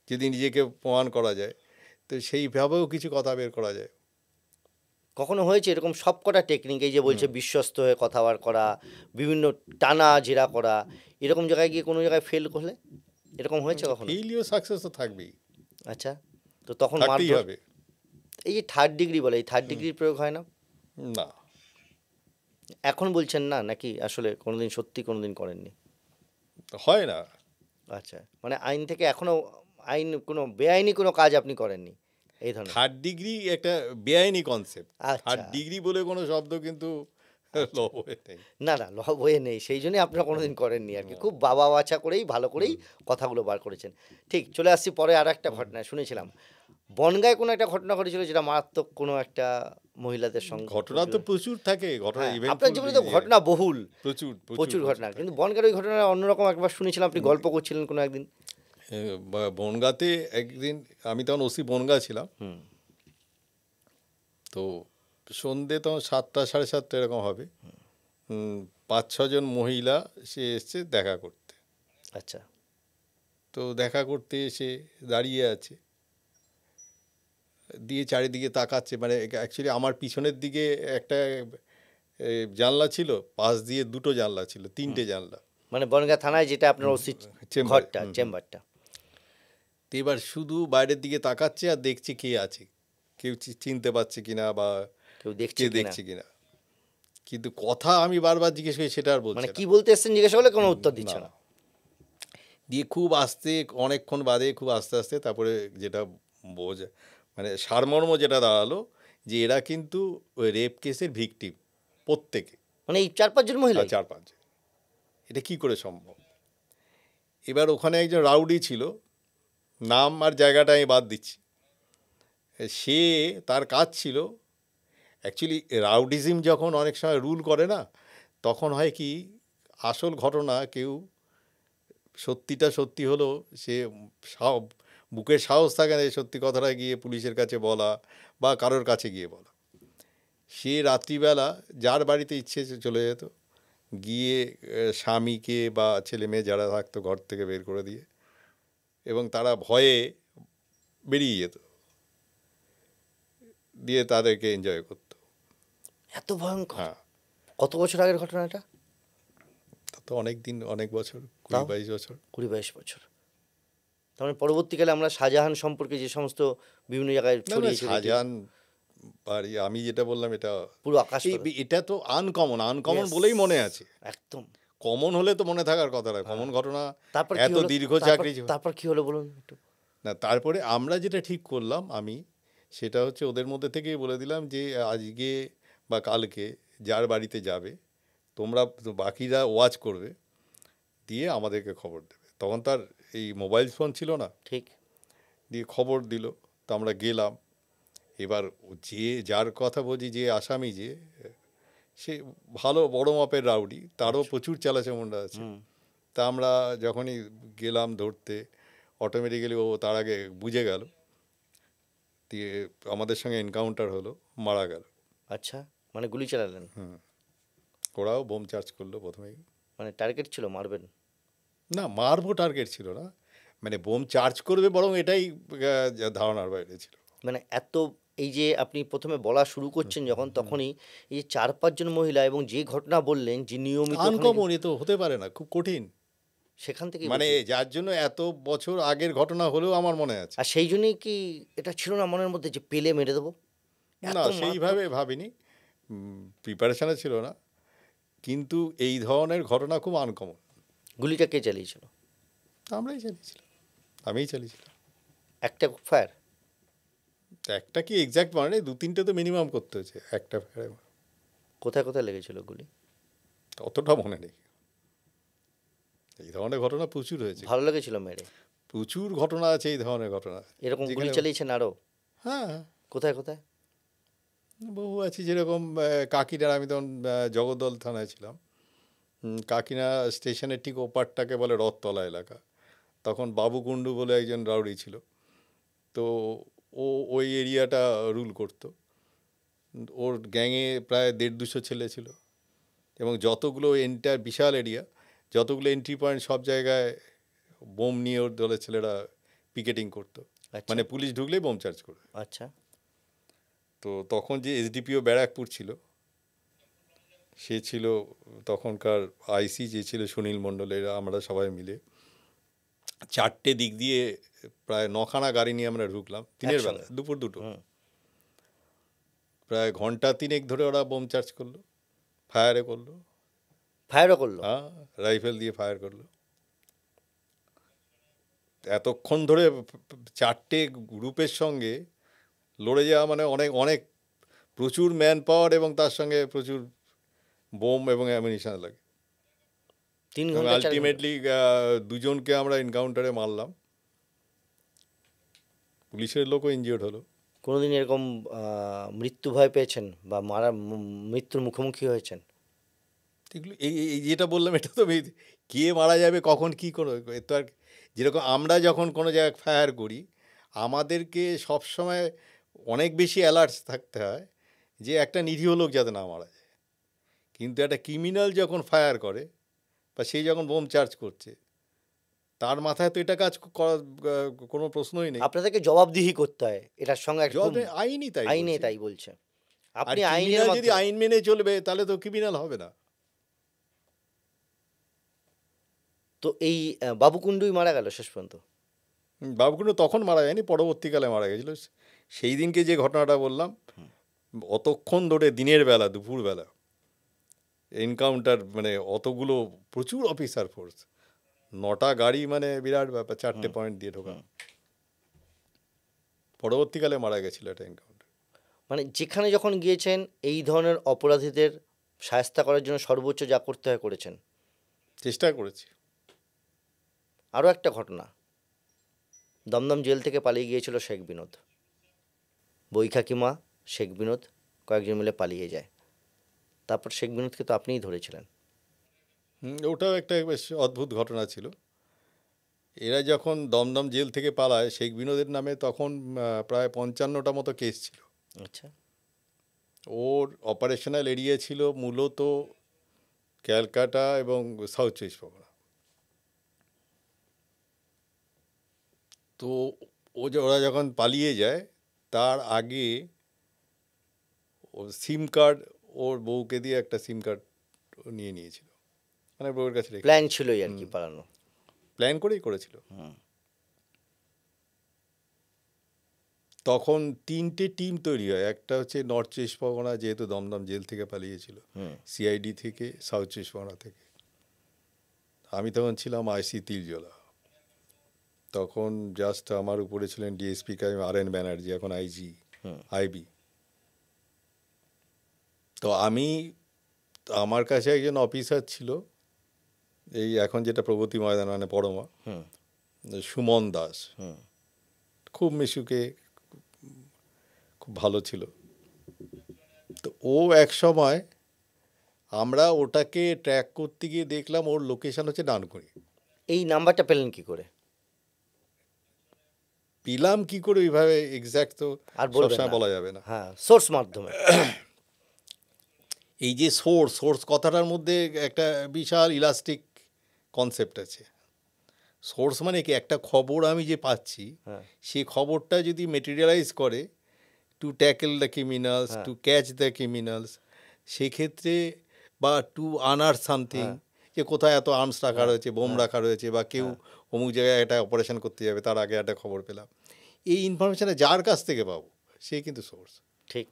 যদি নিজেকে প্রমাণ করা যায়, তো সেইভাবেও কিছু কথা বের করা যায়। কখনো হয়েছে এরকম সবকটা টেকনিক, এই যে বলছে বিশ্বস্ত হয়ে কথা বার করা, বিভিন্ন টানা জেরা করা, এরকম জায়গায় গিয়ে কোনো জায়গায় ফেল করলে এরকম হয়েছে কখনো? ফেইলিও সাকসেস তো থাকবেই, আচ্ছা। তো তখন থাকতেই মারধর, হবে। এই যে থার্ড ডিগ্রি বলে, এই থার্ড ডিগ্রির প্রয়োগ হয় না? না, এখন বলছেন না, নাকি আসলে কোনোদিন সত্যি কোনোদিন করেননি? হয় না। আচ্ছা, মানে আইন থেকে এখনো কোনো বেআইনি কোনো কাজ আপনি করেননি এই ধরনের? থার্ড ডিগ্রি একটা বেআইনি কনসেপ্ট। আচ্ছা। থার্ড ডিগ্রি বলে কোনো শব্দ কিন্তু ল নেই। না না, ল বইয়ে নেই, সেই জন্যই আপনারা কোনোদিন করেননি আর কি। খুব বাবা বাছা করেই, ভালো করেই কথাগুলো বার করেছেন। ঠিক, চলে আসছি পরে আর একটা ঘটনা শুনেছিলাম বনগাঁয় কোনো একটা ঘটনা ঘটেছিল, যেটা মারাত্মক কোনো একটা মহিলাদের সঙ্গে। ঘটনা তো প্রচুর থাকে, ঘটনা হ্যাঁ, ইভেন্ট আপনার জীবনে তো ঘটনা বহুল, প্রচুর প্রচুর ঘটনা, কিন্তু বনগাঁর ওই ঘটনা অন্যরকম। একবার শুনেছিলাম আপনি গল্প করছিলেন কোনো একদিন। বনগাঁতে একদিন, আমি তখন ওসি বনগাঁ ছিলাম। তো সন্ধ্যে তখন 7টা 7:30 এরকম হবে। 5-6 জন মহিলা সে এসছে দেখা করতে। আচ্ছা। তো দেখা করতে এসে দাঁড়িয়ে আছে, দিয়ে চারিদিকে তাকাচ্ছে। মানে অ্যাকচুয়ালি আমার পিছনের দিকে একটা জানলা ছিল, পাশ দিয়ে 2টো জানলা ছিল, 3টে জানলা। মানে বনগাঁ থানায় যেটা আপনার ওসি ঘরটা, চেম্বারটা। তো এবার শুধু বাইরের দিকে তাকাচ্ছে আর দেখছে কে আছে, কেউ চিনতে পারছে কিনা বা কেউ কে দেখছে কিনা। কিন্তু কথা আমি বারবার জিজ্ঞেস করি, সেটা আর বলছে মানে না। কি বলতে এসছেন জিজ্ঞেস করলে কোনো উত্তর দিচ্ছে না। দিয়ে খুব আস্তে, অনেকক্ষণ বাদে খুব আস্তে আস্তে তারপরে যেটা মানে সারমর্ম যেটা দাঁড়ালো, যে এরা কিন্তু ওই রেপ কেসের ভিকটিম প্রত্যেকে, মানে এই 4-5 জন মহিলা। 4-5 জন। এটা কি করে সম্ভব? এবার ওখানে একজন রাউডি ছিল, নাম আর জায়গাটা আমি বাদ দিচ্ছি, সে তার কাজ ছিল অ্যাকচুয়ালি রাউডিজম যখন অনেক সময় রুল করে না, তখন হয় কি আসল ঘটনা কেউ সত্যিটা সত্যি হলো সে বুকের সাহস থাকে না সত্যি কথাটা গিয়ে পুলিশের কাছে বলা বা কারোর কাছে গিয়ে বলা। সে রাত্রিবেলা যার বাড়িতে ইচ্ছে চলে যেত, গিয়ে স্বামীকে বা ছেলে মেয়ে যারা থাকতো ঘর থেকে বের করে দিয়ে, এবং তারা ভয়ে বেরিয়ে যেত, দিয়ে তাদেরকে এনজয় করতো। এত ভয়ঙ্কর! হ্যাঁ, কত বছর আগের ঘটনা এটা? তা তো অনেক দিন, অনেক বছর, 20-22 বছর। 20-22 বছর। তার মানে পরবর্তীকালে আমরা শাহজাহান সম্পর্কে যে সমস্ত বিভিন্ন জায়গায় না না, ছড়িয়ে ছিটিয়ে শাহজাহান বাড়ি আমি যেটা বললাম এটা পুরো আকাশ পাতাল। এটা তো আনকমন Yes, বলেই মনে আছে। একদম। কমন হলে তো মনে থাকার কথা না, কমন ঘটনা। তারপর কি এত হলো? দীর্ঘ চাকরি তারপর কি হলো বলুন একটু। না, তারপরে আমরা যেটা ঠিক করলাম সেটা হচ্ছে ওদের মধ্যে থেকেই বলে দিলাম যে আজকে বা কালকে যার বাড়িতে যাবে তোমরা বাকিরা ওয়াচ করবে, দিয়ে আমাদেরকে খবর দেবে। তখন তার এই মোবাইল ফোন ছিল না, ঠিক। দিয়ে খবর দিল, তো আমরা গেলাম। এবার যার কথা বলছি, যে আসামি, সে ভালো বড় মাপের রাউডি, তারও প্রচুর চালাচামুন্ডা আছে। তা আমরা যখনই গেলাম ধরতে, অটোমেটিক্যালি ও তার আগে বুঝে গেল, দিয়ে আমাদের সঙ্গে এনকাউন্টার হলো, মারা গেল। আচ্ছা, মানে গুলি চালালেন? ওরাও বোম চার্জ করলো প্রথমেই। মানে টার্গেট ছিল মারবেন? না, মারবো টার্গেট ছিল না, মানে বোম চার্জ করবে, বরং এটাই ধারণার বাইরে ছিল। মানে এত, এই যে আপনি প্রথমে বলা শুরু করছেন যখন, তখনই এই যে 4-5 জন মহিলা এবং যে ঘটনা বললেন যে নিয়মিত ওখানে, আনকমন, এ তো হতে পারে না, খুব কঠিন। সেখান থেকে মানে যার জন্য এত বছর আগের ঘটনা হলেও আমার মনে আছে। আর সেই জন্যই কি এটা ছিল না মনের মধ্যে যে পেলে মেরে দেবো? না, এত সেইভাবে ভাবিনি, প্রিপারেশনে ছিল না, কিন্তু এই ধরনের ঘটনা খুব আনকমন। গুলিটা কে চালিয়েছিল? আমরাই চালিয়েছিলাম, আমিই চালিয়েছিলাম। একটা ফায়ার? একটা কি এক্স্যাক্ট মানে নেই, 2-3টে তো মিনিমাম করতে হয়েছে একটা ফায়ারে। কোথায় কোথায় লেগেছিল গুলি? অতটা মনে নেই। এই ধরনের ঘটনা প্রচুর হয়েছে, ভালো লেগেছিল মেরে? প্রচুর ঘটনা আছে এই ধরনের ঘটনা এরকম গুলি যেখানে। চালিয়েছেন আরও? হ্যাঁ, কোথায় কোথায়? বহু আছে, যেরকম কাকিনার, আমি তখন জগদ্দল থানায় ছিলাম। কাকিনা স্টেশনের ঠিক ওপারটাকে বলে রথতলা এলাকা। তখন বাবু কুণ্ডু বলে একজন রাউডি ছিল, তো ওই এরিয়াটা রুল করতো। ওর গ্যাংয়ে প্রায় 150-200 ছেলে ছিল, এবং যতগুলো বিশাল এরিয়া, যতগুলো এন্ট্রি পয়েন্ট, সব জায়গায় বোম নিয়ে ওর দলের ছেলেরা পিকেটিং করতো। আচ্ছা। মানে পুলিশ ঢুকলেই বোম চার্জ করবে। আচ্ছা। তো তখন যে এসডিপিও ব্যারাকপুর ছিল, সে ছিল তখনকার আইসি, যে ছিল সুনীল মণ্ডলের, আমরা সবাই মিলে 4টে দিক দিয়ে প্রায় 9খানা গাড়ি নিয়ে আমরা ঢুকলাম দিনের বেলা, দুপুর 2টো। প্রায় ঘন্টা 3 ধরে ওরা বোম চার্জ করলো, ফায়ারও করলো। হ্যাঁ, রাইফেল দিয়ে ফায়ার করলো। এতক্ষণ ধরে 4টে গ্রুপের সঙ্গে লড়ে যাওয়া মানে অনেক অনেক প্রচুর ম্যান পাওয়ার, এবং তার সঙ্গে প্রচুর বোম এবং অ্যামিনিশন লাগে। 3 ঘন্টা আলটিমেটলি 2জনকে আমরা এনকাউন্টারে মারলাম, পুলিশের লোকও ইনজিওর্ড হলো। কোনোদিন এরকম মৃত্যু ভয় পেয়েছেন বা মৃত্যুর মুখোমুখি হয়েছেন? এগুলো এই যেটা বললাম, এটা তো কে মারা যাবে, কখন কী করবে, তো আর যেরকম আমরা যখন কোনো জায়গায় ফায়ার করি, আমাদেরকে সবসময় অনেক বেশি অ্যালার্ট থাকতে হয় যে একটা নিরীহ লোক যাতে না মারা যায়। কিন্তু একটা ক্রিমিনাল যখন ফায়ার করে বা সেই যখন বোম চার্জ করছে, তার মাথায় তো এটা কাজ করার কোনো প্রশ্নই নেই। আপনাদেরকে জবাবদিহি করতে হয় এটার সঙ্গে। আইনই তাই আইনে বলছে। তাই বলছে। আর আপনি আইনের ক্রিমিনাল যদি মাধ্যমে, আইন মেনে চলবে, তাহলে তো ক্রিমিনাল হবে না। তো এই বাবুকুণ্ডুই মারা গেল শেষ পর্যন্ত? বাবুকুণ্ডু তখন মারা যায়নি, পরবর্তীকালে মারা গেছিল। সেই দিনকে যে ঘটনাটা বললাম, অতক্ষণ ধরে দিনের বেলা, দুপুরবেলা এনকাউন্টার, মানে অতগুলো প্রচুর অফিসার ফোর্স, 9টা গাড়ি, মানে বিরাট ব্যাপার, 4টে পয়েন্ট দিয়ে ঢোকা। পরবর্তীকালে মারা গেছিল এটা এনকাউন্টার। মানে যেখানে যখন গিয়েছেন এই ধরনের অপরাধীদের শায়েস্তা করার জন্য সর্বোচ্চ যা করতে হয় করেছেন? চেষ্টা করেছি। আরও একটা ঘটনা, দমদম জেল থেকে পালিয়ে গিয়েছিল শেখ বিনোদ। বই কাকিমা, শেখ বিনোদ কয়েকজন মিলে পালিয়ে যায়। তারপর শেখ বিনোদকে তো আপনিই ধরেছিলেন। ওটাও একটা বেশ অদ্ভুত ঘটনা ছিল। এরা যখন দমদম জেল থেকে পালায়, শেখ বিনোদের নামে তখন প্রায় 55টা মতো কেস ছিল। আচ্ছা, ওর অপারেশনাল এরিয়া ছিল মূলত ক্যালকাটা এবং সাউথ চব্বিশ পরগনা। তো ওরা যখন পালিয়ে যায়, তার আগে ও সিম কার্ড, ওর বউকে দিয়ে একটা সিম কার্ড নিয়ে নিয়েছিল, মানে বউয়ের কাছে রেখে প্ল্যান ছিলই আর কি পালানো। প্ল্যান করেই করেছিল। হুম, তখন 3টে টিম তৈরি হয়। একটা হচ্ছে নর্থ চব্বিশ পরগনা, যেহেতু দমদম জেল থেকে পালিয়েছিল, হুম, সিআইডি থেকে, সাউথ চব্বিশ পরগনা থেকে। আমি তখন ছিলাম আইসি তিলজলা। তখন জাস্ট আমার উপরে ছিলেন ডিএসপি কাইম আর.এন. ব্যানার্জি, এখন আইজি হুম, আইবি। তো আমার কাছে একজন অফিসার ছিল, এই এখন যেটা প্রগতি ময়দান মানে পরমা, হুম, সুমন দাস। হুম। খুব মিশুকে, খুব ভালো ছিল। তো ও এক সময়, আমরা ওটাকে ট্র্যাক করতে গিয়ে দেখলাম ওর লোকেশন হচ্ছে ডানকুনি। এই নাম্বারটা পেলেন কি করে? পেলাম কি করে ওইভাবে এক্স্যাক্ট তো আর বলবেন সবসময় না। বলা যাবে না। হ্যাঁ, সোর্স মাধ্যমে। এই যে সোর্স কথাটার মধ্যে একটা বিশাল ইলাস্টিক কনসেপ্ট আছে। সোর্স মানে কি, একটা খবর আমি যে পাচ্ছি, হ্যাঁ, সেই খবরটা যদি মেটেরিয়ালাইজ করে টু ট্যাকেল দ্য ক্রিমিনালস, হ্যাঁ, টু ক্যাচ দ্য ক্রিমিনালস, সেক্ষেত্রে, বা টু আনার সামথিং, হ্যাঁ, যে কোথায় এত আর্মস রাখা হ্যাঁ, রয়েছে, বোম হ্যাঁ, রাখা রয়েছে, বা কেউ হ্যাঁ, অমুক জায়গায় একটা অপারেশন করতে যাবে, তার আগে একটা খবর পেলাম। এই ইনফরমেশানটা যার কাছ থেকে পাবো, সে কিন্তু সোর্স। ঠিক।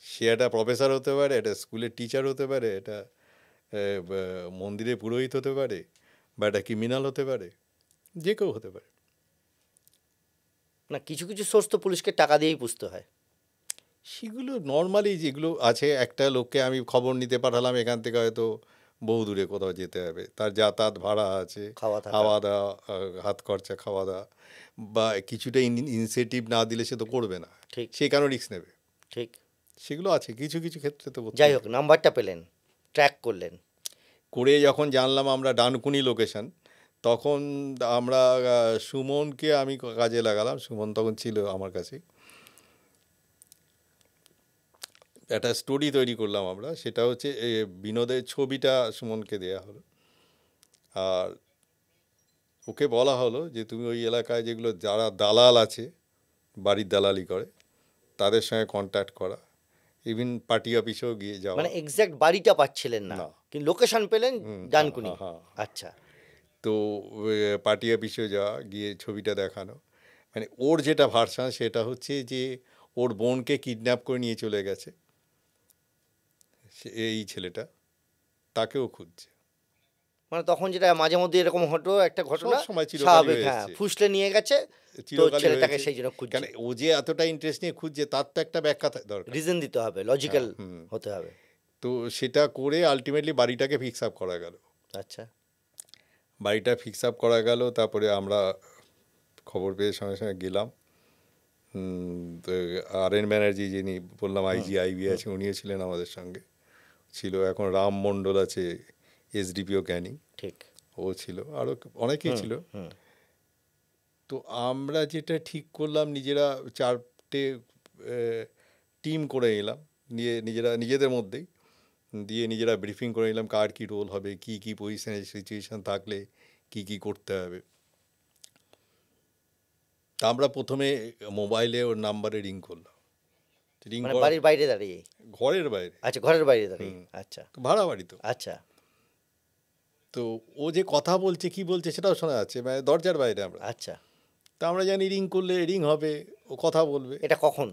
সে একটা প্রফেসর হতে পারে, একটা স্কুলের টিচার হতে পারে, এটা মন্দিরে পুরোহিত হতে পারে, বা একটা ক্রিমিনাল হতে পারে, যে কেউ হতে পারে। না, কিছু কিছু সোর্স তো পুলিশকে টাকা দিয়েই পুষতে হয়। সেগুলো নর্মালি যেগুলো আছে, একটা লোককে আমি খবর নিতে পাঠালাম, এখান থেকে হয়তো বহু দূরে কোথাও যেতে হবে, তার যাতায়াত ভাড়া আছে, খাওয়া থাকা। খাওয়া দাওয়া, হাত খরচা, খাওয়া দাওয়া, বা কিছুটা ইনসেন্টিভ না দিলে সে তো করবে না, ঠিক, সে কেন রিস্ক নেবে। ঠিক। সেগুলো আছে কিছু কিছু ক্ষেত্রে তো করতেই যাই হোক, হবে। নাম্বারটা পেলেন, ট্র্যাক করলেন। করে যখন জানলাম আমরা ডানকুনি লোকেশন, তখন আমরা সুমনকে আমি কাজে লাগালাম। সুমন তখন ছিল আমার কাছে। একটা স্টোরি তৈরি করলাম আমরা, সেটা হচ্ছে বিনোদের ছবিটা সুমনকে দেয়া হলো, আর ওকে বলা হলো যে তুমি ওই এলাকায় যেগুলো যারা দালাল আছে, বাড়ির দালালি করে, তাদের সঙ্গে কন্ট্যাক্ট করা, ইভিন পার্টি অফিসেও গিয়ে যাওয়া। মানে এক্স্যাক্ট বাড়িটা পাচ্ছিলেন না, না। কিন্তু লোকেশন পেলেন হ্যাঁ, ডানকুনি। হ্যাঁ। আচ্ছা, তো পার্টি অফিসে যাওয়া, গিয়ে ছবিটা দেখানো। মানে ওর যেটা ভার্সান, সেটা হচ্ছে যে ওর বোনকে কিডন্যাপ করে নিয়ে চলে গেছে এই ছেলেটা, তাকেও খুঁজছে। মানে তখন যেটা মাঝে মধ্যে এরকম হতো, একটা ঘটনা সব সময় চিরকালই স্বাভাবিক, হয়ে হ্যাঁ, এসছে, ফুসলে নিয়ে গেছে, তো চিরকালই ছেলেটাকে হয়েছে। সেই জন্য কেন খুঁজছে। ও যে এতটা ইন্টারেস্ট নিয়ে খুঁজছে, তার তো একটা ব্যাখ্যা দরকার। রিজন দিতে হবে, লজিক্যাল হুম। হতে হবে। তো সেটা করে আলটিমেটলি বাড়িটাকে ফিক্স আপ করা গেল। আচ্ছা, বাড়িটা ফিক্স আপ করা গেল। তারপরে আমরা খবর পেয়ে সঙ্গে সঙ্গে গেলাম। আর.এন. ব্যানার্জি, যিনি বললাম আইজি আইবি আছে, উনিও ছিলেন আমাদের সঙ্গে। ছিল, এখন রাম মণ্ডল আছে এসডিপিও ক্যানিং, ঠিক। ও ছিল, আরও অনেকেই ছিল। হুম, তো আমরা যেটা ঠিক করলাম, নিজেরা 4টে টিম করে নিলাম, নিয়ে নিজেদের মধ্যেই দিয়ে নিজেরা ব্রিফিং করে নিলাম কার কী রোল হবে, কি কি পজিশনে সিচুয়েশান থাকলে কি কি করতে হবে। তা আমরা প্রথমে মোবাইলে ওর নাম্বারে রিং করলাম। রিং মানে করার, বাড়ির বাইরে দাঁড়িয়ে? ঘরের বাইরে। আচ্ছা, ঘরের বাইরে দাঁড়িয়ে। আচ্ছা, তো ভাড়া বাড়ি তো। আচ্ছা, তো ও যে কথা বলছে, কি বলছে, সেটাও শোনা যাচ্ছে, মানে দরজার বাইরে আমরা। আচ্ছা। তা আমরা জানি রিং করলে রিং হবে, ও কথা বলবে। এটা কখন?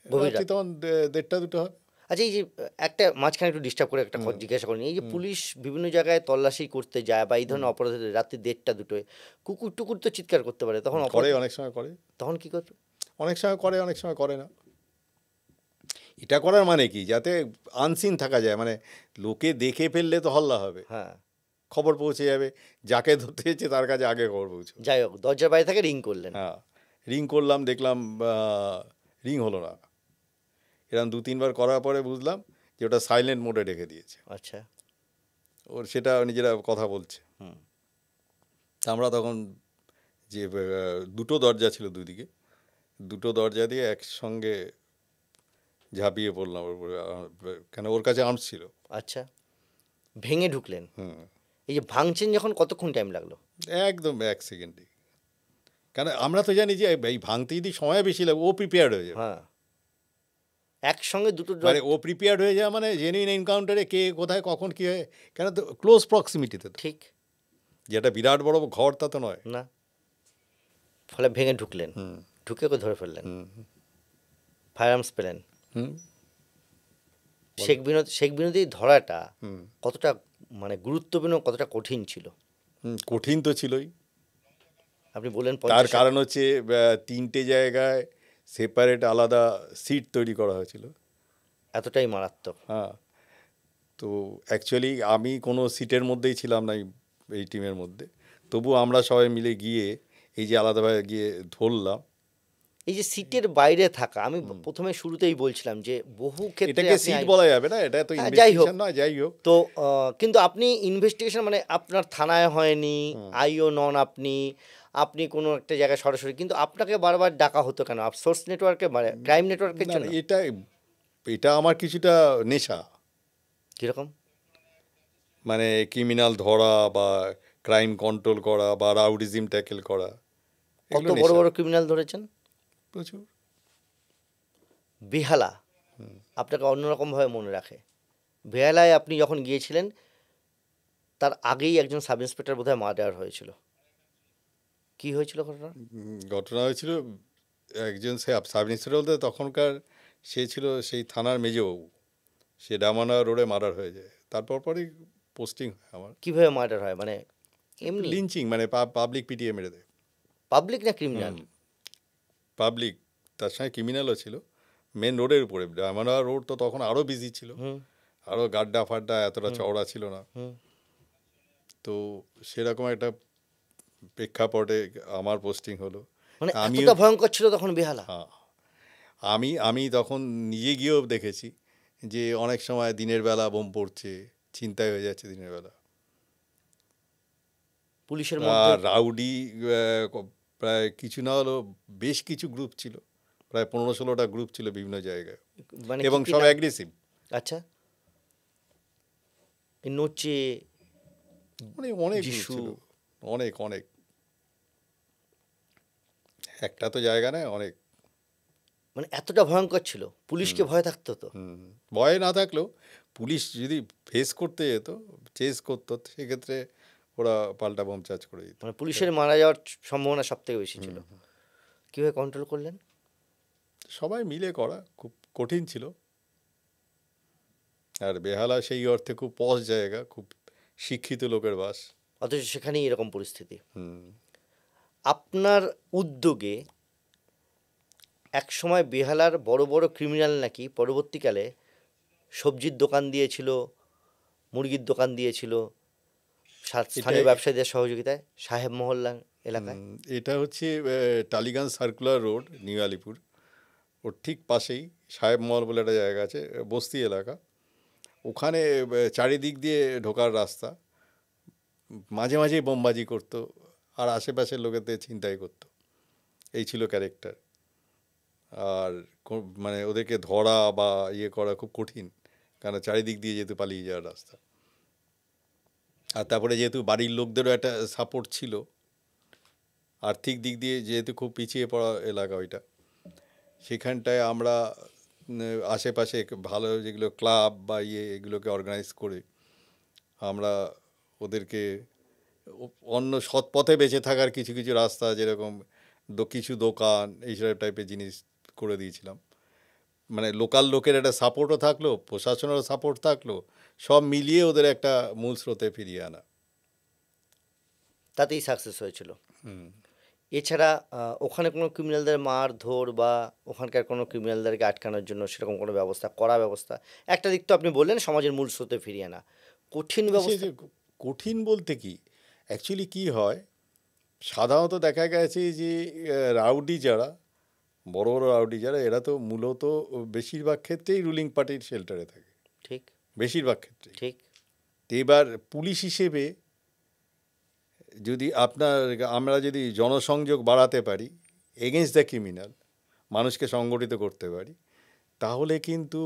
গভীর রাত্রি রাত? তখন 1:30-2টো হবে। আচ্ছা, এই যে একটা মাঝখানে একটু ডিস্টার্ব করে একটা জিজ্ঞাসা করেন, এই যে পুলিশ বিভিন্ন জায়গায় তল্লাশি করতে যায় বা এই ধরনের অপরাধের রাত্রি 1:30-2টোয় কুকুর টুকুর তো চিৎকার করতে পারে, তখন করে, অনেক সময় করে, তখন কি করবে? অনেক সময় করে, অনেক সময় করে না। এটা করার মানে কি, যাতে আনসিন থাকা যায়, মানে লোকে দেখে ফেললে তো হল্লা হবে, হ্যাঁ, খবর পৌঁছে যাবে, যাকে ধরতে হচ্ছে তার কাছে আগে খবর পৌঁছবে। যাই হোক, দরজার বাইরে থেকে রিং করলেন। হ্যাঁ, রিং করলাম, দেখলাম রিং হলো না। এরকম 2-3 বার করার পরে বুঝলাম যে ওটা সাইলেন্ট মোডে রেখে দিয়েছে, আচ্ছা। ওর সেটা নিজেরা কথা বলছে। হুম। তা আমরা তখন যে দুটো দরজা ছিল দুদিকে, দুটো দরজা দিয়ে একসঙ্গে ঝাঁপিয়ে পড়লাম ওর উপরে, কেন ওর কাছে আর্মস ছিল। আচ্ছা, ভেঙে ঢুকলেন। হুম, এই যে ভাঙছেন যখন, কতক্ষণ টাইম লাগলো? একদম 1 সেকেন্ডে। কেন আমরা তো জানি যে এই ভাঙতে যদি সময় বেশি লাগে ও প্রিপেয়ার্ড হয়ে যাবে। হ্যাঁ, একসঙ্গে দুটো মানে ও প্রিপেয়ার্ড হয়ে যাওয়া মানে জেনুইন এনকাউন্টারে কে কোথায় কখন কী হয়, কেন তো ক্লোজ প্রক্সিমিটিতে তো, ঠিক যেটা বিরাট বড় ঘর তা তো নয়। না, ফলে ভেঙে ঢুকলেন, হুম ঢুকে ওকে ধরে ফেললেন, হুম ফায়ার আর্মস পেলেন। হুম শেখ বিনোদী ধরাটা হুম কতটা মানে গুরুত্বপূর্ণ, কতটা কঠিন ছিল? কঠিন তো ছিলই। আপনি বললেন তার 50 কারণ হচ্ছে 3টে জায়গায় সেপারেট আলাদা সিট তৈরি করা হয়েছিল। এতটাই মারাত্মক। হ্যাঁ, তো অ্যাকচুয়ালি আমি কোনো সিটের মধ্যেই ছিলাম না এই টিমের মধ্যে, তবু আমরা সবাই মিলে গিয়ে এই যে আলাদাভাবে গিয়ে ধরলাম। এই যে সিটের বাইরে থাকা, আমি প্রথমে শুরুতেই বলছিলাম যে বহু ক্ষেত্রে এটাকে আপনি সিট বলা যাবে না, এটা তো হ্যাঁ, যাই হোক। ইনভেস্টিগেশন নয়, যাই হোক। তো কিন্তু আপনি ইনভেস্টিগেশন মানে আপনার থানায় হয়নি, আইও নন আপনি, আপনি কোনো একটা জায়গায় সরাসরি, কিন্তু আপনাকে বারবার ডাকা হতো কেন? সোর্স নেটওয়ার্কে মানে ক্রাইম নেটওয়ার্কের না জন্য? এটা এটা আমার কিছুটা নেশা, কীরকম? মানে ক্রিমিনাল ধরা বা ক্রাইম কন্ট্রোল করা বা রাউডিজম ট্যাকেল করা, কত এগুলো বড় নেশা বড় ক্রিমিনাল ধরেছেন? প্রচুর। বেহালা আপনাকে অন্যরকমভাবে মনে রাখে। বেহালায় আপনি যখন গিয়েছিলেন তার আগেই একজন সাব ইন্সপেক্টর বোধহয় মার্ডার হয়েছিল। কি হয়েছিল ঘটনা? ঘটনা হয়েছিল, একজন সাব ইন্সপেক্টর বলতে তখনকার সে ছিল সেই থানার মেজবাবু, সে ডামানা রোডে মার্ডার হয়ে যায়, তারপর পরই পোস্টিং হয় আমার। কিভাবে মার্ডার হয় মানে এমনি? লিঞ্চিং, মানে পাবলিক পিটিয়ে মেরে দেয়। পাবলিক না ক্রিমিনাল? পাবলিক, তার সঙ্গে ক্রিমিনালও ছিল। মেন রোডের উপরে, ডামানা রোড তো তখন আরও বিজি ছিল, হুম আরও গাড্ডা ফাড্ডা এতটা চওড়া ছিল না। হুম। তো সেরকম একটা প্রেক্ষাপটে আমার পোস্টিং হলো। মানে আমিও, এতটা ভয়ঙ্কর ছিল তখন বেহালা? হ্যাঁ, আমি তখন নিজে গিয়েও দেখেছি যে অনেক সময় দিনের বেলা বোম পড়ছে, ছিনতাই হয়ে যাচ্ছে দিনের বেলা। পুলিশের মধ্যে আর রাউডি প্রায় কিছু না হলেও বেশ কিছু গ্রুপ ছিল, প্রায় 15-16টা গ্রুপ ছিল বিভিন্ন জায়গায়, মানে এবং কি কি সব নাম? অ্যাগ্রেসিভ। আচ্ছা, এই নোচে, অনেক গ্রুপ যিশু, ছিল, অনেক অনেক, একটা তো জায়গা নেই, অনেক। মানে এতটা ভয়ঙ্কর ছিল, পুলিশকে ভয় থাকতো তো? ভয় না থাকলেও পুলিশ যদি ফেস করতে যেত, চেস করতো, সেক্ষেত্রে ওরা পাল্টা বোম চার্জ করে দিত। মানে পুলিশের মারা যাওয়ার সম্ভাবনা সব থেকে বেশি ছিল। কীভাবে কন্ট্রোল করলেন? সবাই মিলে করা খুব কঠিন ছিল। আর বেহালা সেই অর্থে খুব পশ জায়গা, খুব শিক্ষিত লোকের বাস। অথচ সেখানেই এরকম পরিস্থিতি। হুম। আপনার উদ্যোগে একসময় বেহালার বড় বড় ক্রিমিনাল নাকি পরবর্তীকালে সবজির দোকান দিয়েছিল, মুরগির দোকান দিয়েছিল স্থানীয় এটা ব্যবসায়ীদের সহযোগিতায় সাহেব মহল্লা এলাকায়। এটা হচ্ছে Tollygunge circular road, new Alipore, ওর ঠিক পাশেই সাহেব মহল বলে একটা জায়গা আছে, বস্তি এলাকা। ওখানে চারিদিক দিয়ে ঢোকার রাস্তা, মাঝে মাঝেই বোমবাজি করতো আর আশেপাশের লোকেদের ছিনতাই করতো, এই ছিল ক্যারেক্টার। আর মানে ওদেরকে ধরা বা ইয়ে করা খুব কঠিন, কারণ চারিদিক দিয়ে যেহেতু পালিয়ে যাওয়ার রাস্তা। আর তারপরে যেহেতু বাড়ির লোকদেরও একটা সাপোর্ট ছিল, আর্থিক দিক দিয়ে যেহেতু খুব পিছিয়ে পড়া এলাকা ওইটা, সেখানটায় আমরা আশেপাশে ভালো যেগুলো ক্লাব বা এগুলোকে অর্গানাইজ করে আমরা ওদেরকে অন্য সৎ পথে বেঁচে থাকার কিছু কিছু রাস্তা, যেরকম কিছু দোকান এইসব টাইপের জিনিস করে দিয়েছিলাম। মানে লোকাল লোকের একটা সাপোর্টও থাকলো, প্রশাসনেরও সাপোর্ট থাকলো, সব মিলিয়ে ওদের একটা মূল স্রোতে ফিরিয়ে আনা। তাতেই সাকসেস হয়েছিল। এছাড়া ওখানে কোনো ক্রিমিনালদের মারধর বা ওখানকার কোনো ক্রিমিনালদেরকে আটকানোর জন্য সেরকম কোনো ব্যবস্থা, একটা দিক তো আপনি বললেন সমাজের মূল স্রোতে ফিরিয়ে আনা, কঠিন ব্যবস্থা। কঠিন বলতে কি, অ্যাকচুয়ালি কি হয়, সাধারণত দেখা গেছে যে রাউডি যারা বড় বড় রাউডি যারা, এরা তো মূলত বেশিরভাগ ক্ষেত্রেই রুলিং পার্টির শেল্টারে থাকে, ঠিক বেশিরভাগ ক্ষেত্রে। ঠিক। এবার পুলিশ হিসেবে যদি আমরা যদি জনসংযোগ বাড়াতে পারি, এগেনস্ট দ্য ক্রিমিনাল, মানুষকে সংগঠিত করতে পারি, তাহলে কিন্তু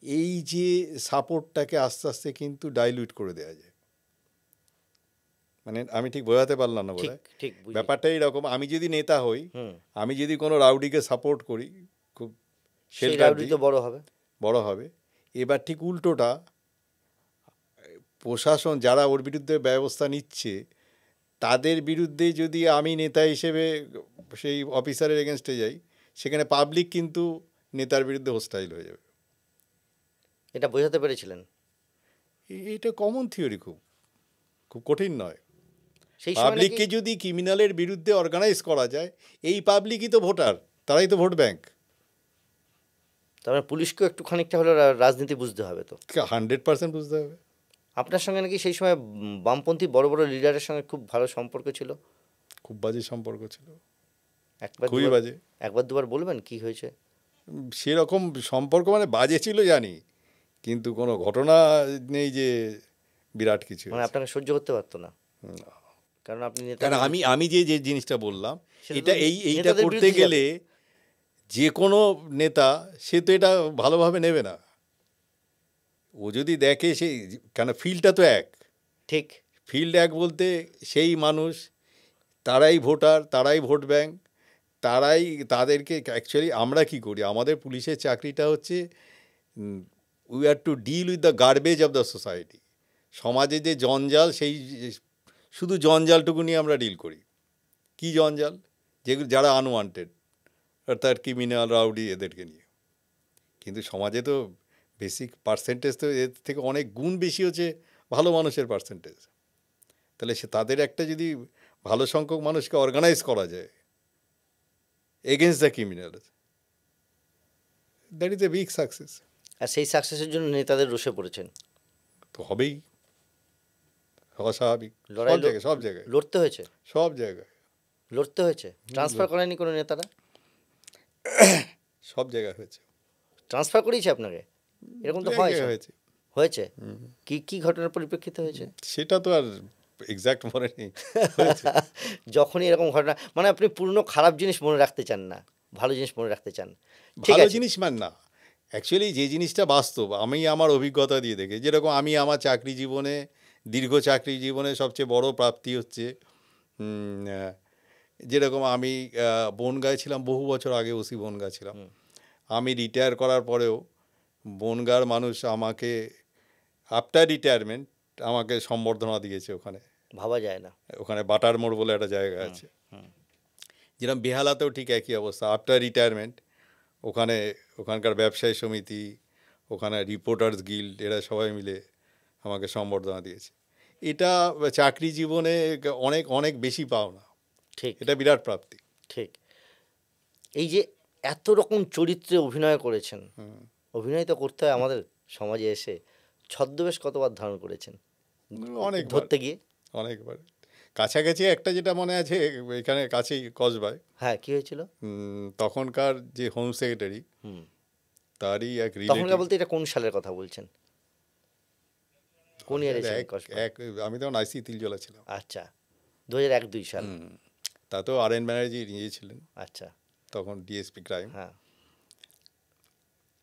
এই যে সাপোর্টটাকে আস্তে আস্তে কিন্তু ডাইলিউট করে দেওয়া যায়। মানে আমি ঠিক বোঝাতে পারলাম না ঠিক বোধহয়। ঠিক বুঝি। ব্যাপারটা এইরকম, আমি যদি নেতা হই, হুম। আমি যদি কোনো রাউডিকে সাপোর্ট করি, খুব সেই শেল্টার রাউডি দিই, তো বড় হবে। বড় হবে। এবার ঠিক উল্টোটা, প্রশাসন যারা ওর বিরুদ্ধে ব্যবস্থা নিচ্ছে, তাদের বিরুদ্ধে যদি আমি নেতা হিসেবে সেই অফিসারের এগেনস্টে যাই, সেখানে পাবলিক কিন্তু নেতার বিরুদ্ধে হোস্টাইল হয়ে যাবে। এটা বোঝাতে পেরেছিলেন এটা কমন থিওরি, খুব খুব কঠিন নয়। সেই সময় নাকি? পাবলিককে যদি ক্রিমিনালের বিরুদ্ধে অর্গানাইজ করা যায়, এই পাবলিকই তো ভোটার, তারাই তো ভোট ব্যাংক। তারপরে পুলিশকেও একটু খানিকটা হলেও রাজনীতি বুঝতে হবে তো। 100% বুঝতে হবে। আপনার সঙ্গে নাকি সেই সময় বামপন্থী বড় বড় লিডারের সঙ্গে খুব ভালো সম্পর্ক ছিল? খুব বাজে সম্পর্ক ছিল, একবার খুবই দুবার, বাজে। একবার দুবার বলবেন কি হয়েছে? সেরকম সম্পর্ক মানে বাজে ছিল জানি, কিন্তু কোনো ঘটনা নেই যে বিরাট কিছু মানে হয়েছে। আপনাকে সহ্য করতে পারতো না, না। কারণ আপনি নেতা। কারণ আমি যে জিনিসটা বললাম, সেটা এটা তো এইটা নেতাদের করতে বিরুদ্ধে গেলে যে কোনো নেতা সে তো এটা ভালোভাবে নেবে না। ও যদি দেখে সেই, কেন ফিল্ডটা তো এক, ঠিক ফিল্ড এক বলতে সেই মানুষ, তারাই ভোটার, তারাই ভোট ব্যাংক, তারাই তাদেরকে অ্যাকচুয়ালি আমরা কি করি, আমাদের পুলিশের চাকরিটা হচ্ছে we are to deal with the garbage of the society. সমাজে যে জঞ্জাল, সেই শুধু জঞ্জালটুকু নিয়ে আমরা ডিল করি। কি জঞ্জাল? যেগুলো যারা আনওয়ান্টেড, অর্থাৎ ক্রিমিনাল, রাউডি, এদেরকে নিয়ে। কিন্তু সমাজে তো বেসিক পার্সেন্টেজ তো এর থেকে অনেক গুণ বেশি হচ্ছে ভালো মানুষের পার্সেন্টেজ। তাহলে তাদের একটা যদি ভালো সংখ্যক মানুষকে অর্গানাইজ করা যায় against the criminal, that is a big success. আর সেই সাকসেসের জন্য নেতাদের রসে পড়েছেন। তো হবেই, অস্বাভাবিক। লড়াই সব জায়গায়, সব জায়গায়, লড়তে হয়েছে, সব জায়গায়, লড়তে হয়েছে। ট্রান্সফার করেনি কোনো নেতারা? সব জায়গায় হয়েছে। ট্রান্সফার করিয়েছে আপনাকে? এরকম তো দু এক হয় জায়গায় হয়েছে। হয়েছে। কি কি ঘটনার পরিপ্রেক্ষিতে হয়েছে? সেটা তো আর এক্সাক্ট মনে নেই, হয়েছে। যখনই এরকম ঘটনা, মানে আপনি পুরনো খারাপ জিনিস মনে রাখতে চান না, ভালো জিনিস মনে রাখতে চান। ঠিক ভালো আছে। জিনিস না, অ্যাকচুয়ালি যে জিনিসটা বাস্তব, আমি আমার অভিজ্ঞতা দিয়ে দেখে, যেরকম আমি আমার চাকরি জীবনে, দীর্ঘ চাকরি জীবনে সবচেয়ে বড় প্রাপ্তি হচ্ছে, যেরকম আমি বনগাঁয় ছিলাম বহু বছর আগে, ওসি বনগাঁ ছিলাম। আমি রিটায়ার করার পরেও বনগাঁর মানুষ আমাকে আফটার রিটায়ারমেন্ট আমাকে সম্বর্ধনা দিয়েছে। ওখানে ভাবা যায় না। ওখানে বাটার মোড় বলে একটা জায়গা আছে, যেরকম বেহালাতেও ঠিক একই অবস্থা। আফটার রিটায়ারমেন্ট ওখানকার ব্যবসায়ী সমিতি, ওখানে রিপোর্টার্স গিল্ড, এরা সবাই মিলে আমাকে সম্বর্ধনা দিয়েছে। এটা চাকরি জীবনে অনেক অনেক বেশি পাওনা। ঠিক, এটা বিরাট প্রাপ্তি। ঠিক। এই যে এত রকম চরিত্রে অভিনয় করেছেন, অভিনয় তো করতে হয় আমাদের সমাজে এসে। ছদ্মবেশ কতবার ধারণ করেছেন অনেকবার, ধরতে গিয়ে? অনেকবার। কাছাকাছি একটা যেটা মনে আছে, এখানে কাছেই কসবায়, হ্যাঁ, কি হয়েছিল? তখনকার যে হোম সেক্রেটারি, তারই এক তখনকার রিলেটিভ। বলতে এটা কোন সালের কথা বলছেন? কোন ইয়ারে ছিলেন কসবা? আমি তখন আইসি তিলজলা ছিলাম। আচ্ছা, 2001-2 সাল। তাতেও আর.এন. ব্যানার্জি নিয়েছিলেন আচ্ছা, তখন ডিএসপি ক্রাইম। হ্যাঁ।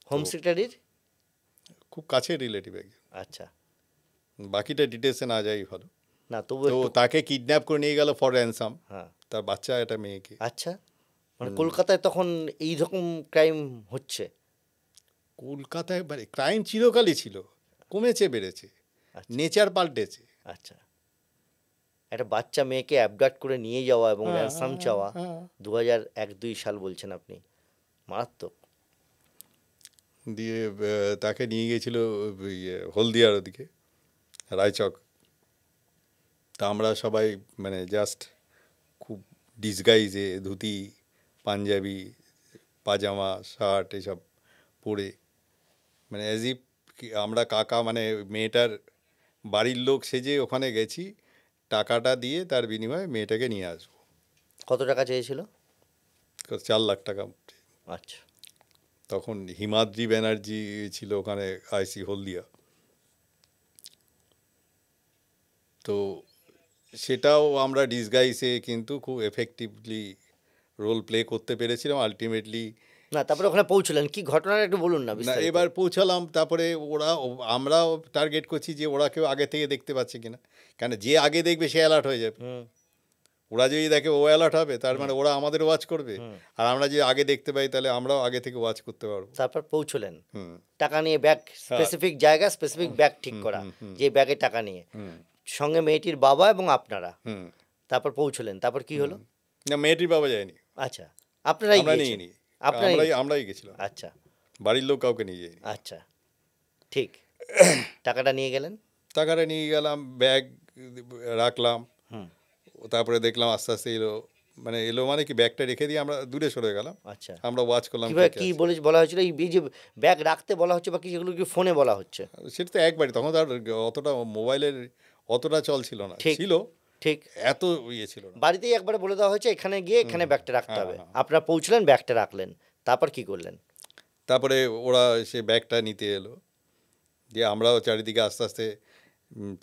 হোম সেক্রেটারির খুব কাছের রিলেটিভ একজন। আচ্ছা, বাকিটা ডিটেলসে না যাই ভালো। না তবু তো একটু। তাকে কিডন্যাপ করে নিয়ে গেল ফর র্যানসাম, হ্যাঁ, তার বাচ্চা একটা মেয়েকে। আচ্ছা। মানে কলকাতায় তখন এই রকম ক্রাইম হচ্ছে? কলকাতায় ক্রাইম চিরকালই ছিল, কমেছে বেড়েছে, নেচার পাল্টেছে। আচ্ছা, একটা বাচ্চা মেয়েকে অ্যাবডাক্ট করে নিয়ে যাওয়া এবং হ্যাঁ, র্যানসাম চাওয়া, হ্যাঁ। 2001-2 সাল বলছেন আপনি, মারাত্মক। দিয়ে তাকে নিয়ে গিয়েছিল হলদিয়ার ওদিকে, রায়চক। তা আমরা সবাই মানে জাস্ট খুব ডিসগাইজে, ধুতি, পাঞ্জাবি, পাজামা, শার্ট এসব পরে, মানে অ্যাজ ইফ আমরা কাকা, মানে মেয়েটার বাড়ির লোক সেজে ওখানে গেছি, টাকাটা দিয়ে তার বিনিময়ে মেয়েটাকে নিয়ে আসবো। কত টাকা চেয়েছিল? 4 লাখ টাকা। আচ্ছা। তখন হিমাদ্রি ব্যানার্জি ছিল ওখানে আইসি হলদিয়া। তো সেটাও আমরা ডিসগাইসে কিন্তু খুব এফেক্টিভলি রোল প্লে করতে পেরেছিলাম আলটিমেটলি। না, তারপরে ওখানে পৌঁছলেন, কি ঘটনাটা একটু বলুন না না, বিস্তারিত। এবার পৌঁছালাম, তারপরে আমরাও টার্গেট করছি যে ওরা কেউ আগে থেকে দেখতে পাচ্ছে কিনা, কেন যে আগে দেখবে সে অ্যালার্ট হয়ে যাবে। হুম। ওরা যদি দেখে ও অ্যালার্ট হবে, তার মানে ওরা আমাদের ওয়াচ করবে, আর আমরা যদি আগে দেখতে পাই তাহলে আমরাও আগে থেকে ওয়াচ করতে পারবো। তারপর পৌঁছলেন, হুম। টাকা নিয়ে ব্যাগ, স্পেসিফিক জায়গা, স্পেসিফিক ব্যাগ ঠিক করা, যে ব্যাগে টাকা নিয়ে, সঙ্গে মেয়েটির বাবা এবং আপনারা। হুম। তারপর পৌঁছলেন, তারপর কি হলো? না, মেয়েটির বাবা যায়নি, আচ্ছা, আপনারাই আমরা গিয়েছেন? নিয়ে আপনারাই? আমরাই গেছিলাম, আচ্ছা বাড়ির লোক কাউকে নিয়ে যায়নি। আচ্ছা, ঠিক। টাকাটা নিয়ে গেলেন? টাকাটা নিয়ে গেলাম, ব্যাগ রাখলাম, হুম। তারপরে দেখলাম আস্তে আস্তে এলো, মানে এলো মানে কি ব্যাগটা রেখে দিয়ে আমরা দূরে সরে গেলাম। আচ্ছা, আমরা ওয়াচ করলাম কিভাবে কে কে কি আছে। বলা হয়েছিল? এই যে ব্যাগ রাখতে বলা হচ্ছে বা কি, সেগুলো কি ফোনে বলা হচ্ছে? সেটা তো একবারই, তখন তো আর অতটা মোবাইলের অতটা চল ছিল না, ঠিক ছিল ঠিক। এত ইয়ে ছিল না। বাড়িতেই একবারে বলে দেওয়া হয়েছে এখানে গিয়ে এখানে ব্যাগটা রাখতে হবে। আপনারা পৌঁছলেন, ব্যাগটা রাখলেন, তারপর কি করলেন? তারপরে ওরা সে ব্যাগটা নিতে এলো, দিয়ে আমরাও চারিদিকে আস্তে আস্তে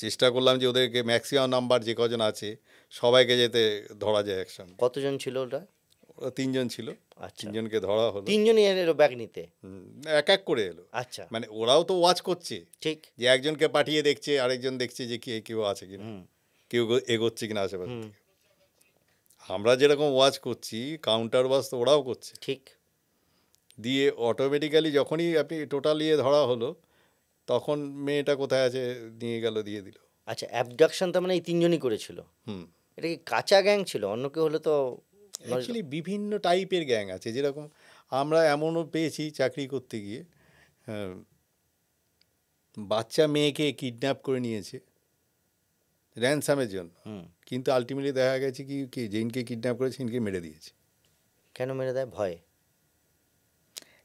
চেষ্টা করলাম যে ওদেরকে ম্যাক্সিমাম নাম্বার যে কজন আছে সবাইকে যেতে ধরা যায় একসঙ্গে। কতজন ছিল ওটা? ওরা 3 জন ছিল, আচ্ছা, 3 জনকে ধরা হলো। 3 জনই এলো ব্যাগ নিতে? এক এক করে এলো, আচ্ছা, মানে ওরাও তো ওয়াচ করছে, ঠিক। যে একজনকে পাঠিয়ে দেখছে, আরেকজন দেখছে যে কেউ আছে কিনা, কেউ এগোচ্ছে কিনা আশেপাশে থেকে। আমরা যেরকম ওয়াচ করছি কাউন্টার ওয়াচ তো ওরাও করছে। ঠিক। দিয়ে অটোমেটিক্যালি যখনই আপনি টোটাল ইয়ে ধরা হলো, তখন মেয়েটা কোথায় আছে নিয়ে গেল, দিয়ে দিল। আচ্ছা, অ্যাবডাকশন তার মানে এই 3 জনই করেছিল? হুম। এটা কি কাঁচা গ্যাং ছিল? অন্য কেউ হলে তো অ্যাকচুয়ালি বিভিন্ন টাইপের গ্যাং আছে, যেরকম আমরা এমনও পেয়েছি চাকরি করতে গিয়ে, বাচ্চা মেয়েকে কিডন্যাপ করে নিয়েছে র্যানসামের জন্য, কিন্তু আলটিমেটলি দেখা গেছে কি যেদিনকে কিডন্যাপ করেছে সেদিনকে মেরে দিয়েছে। কেন মেরে দেয়? ভয়?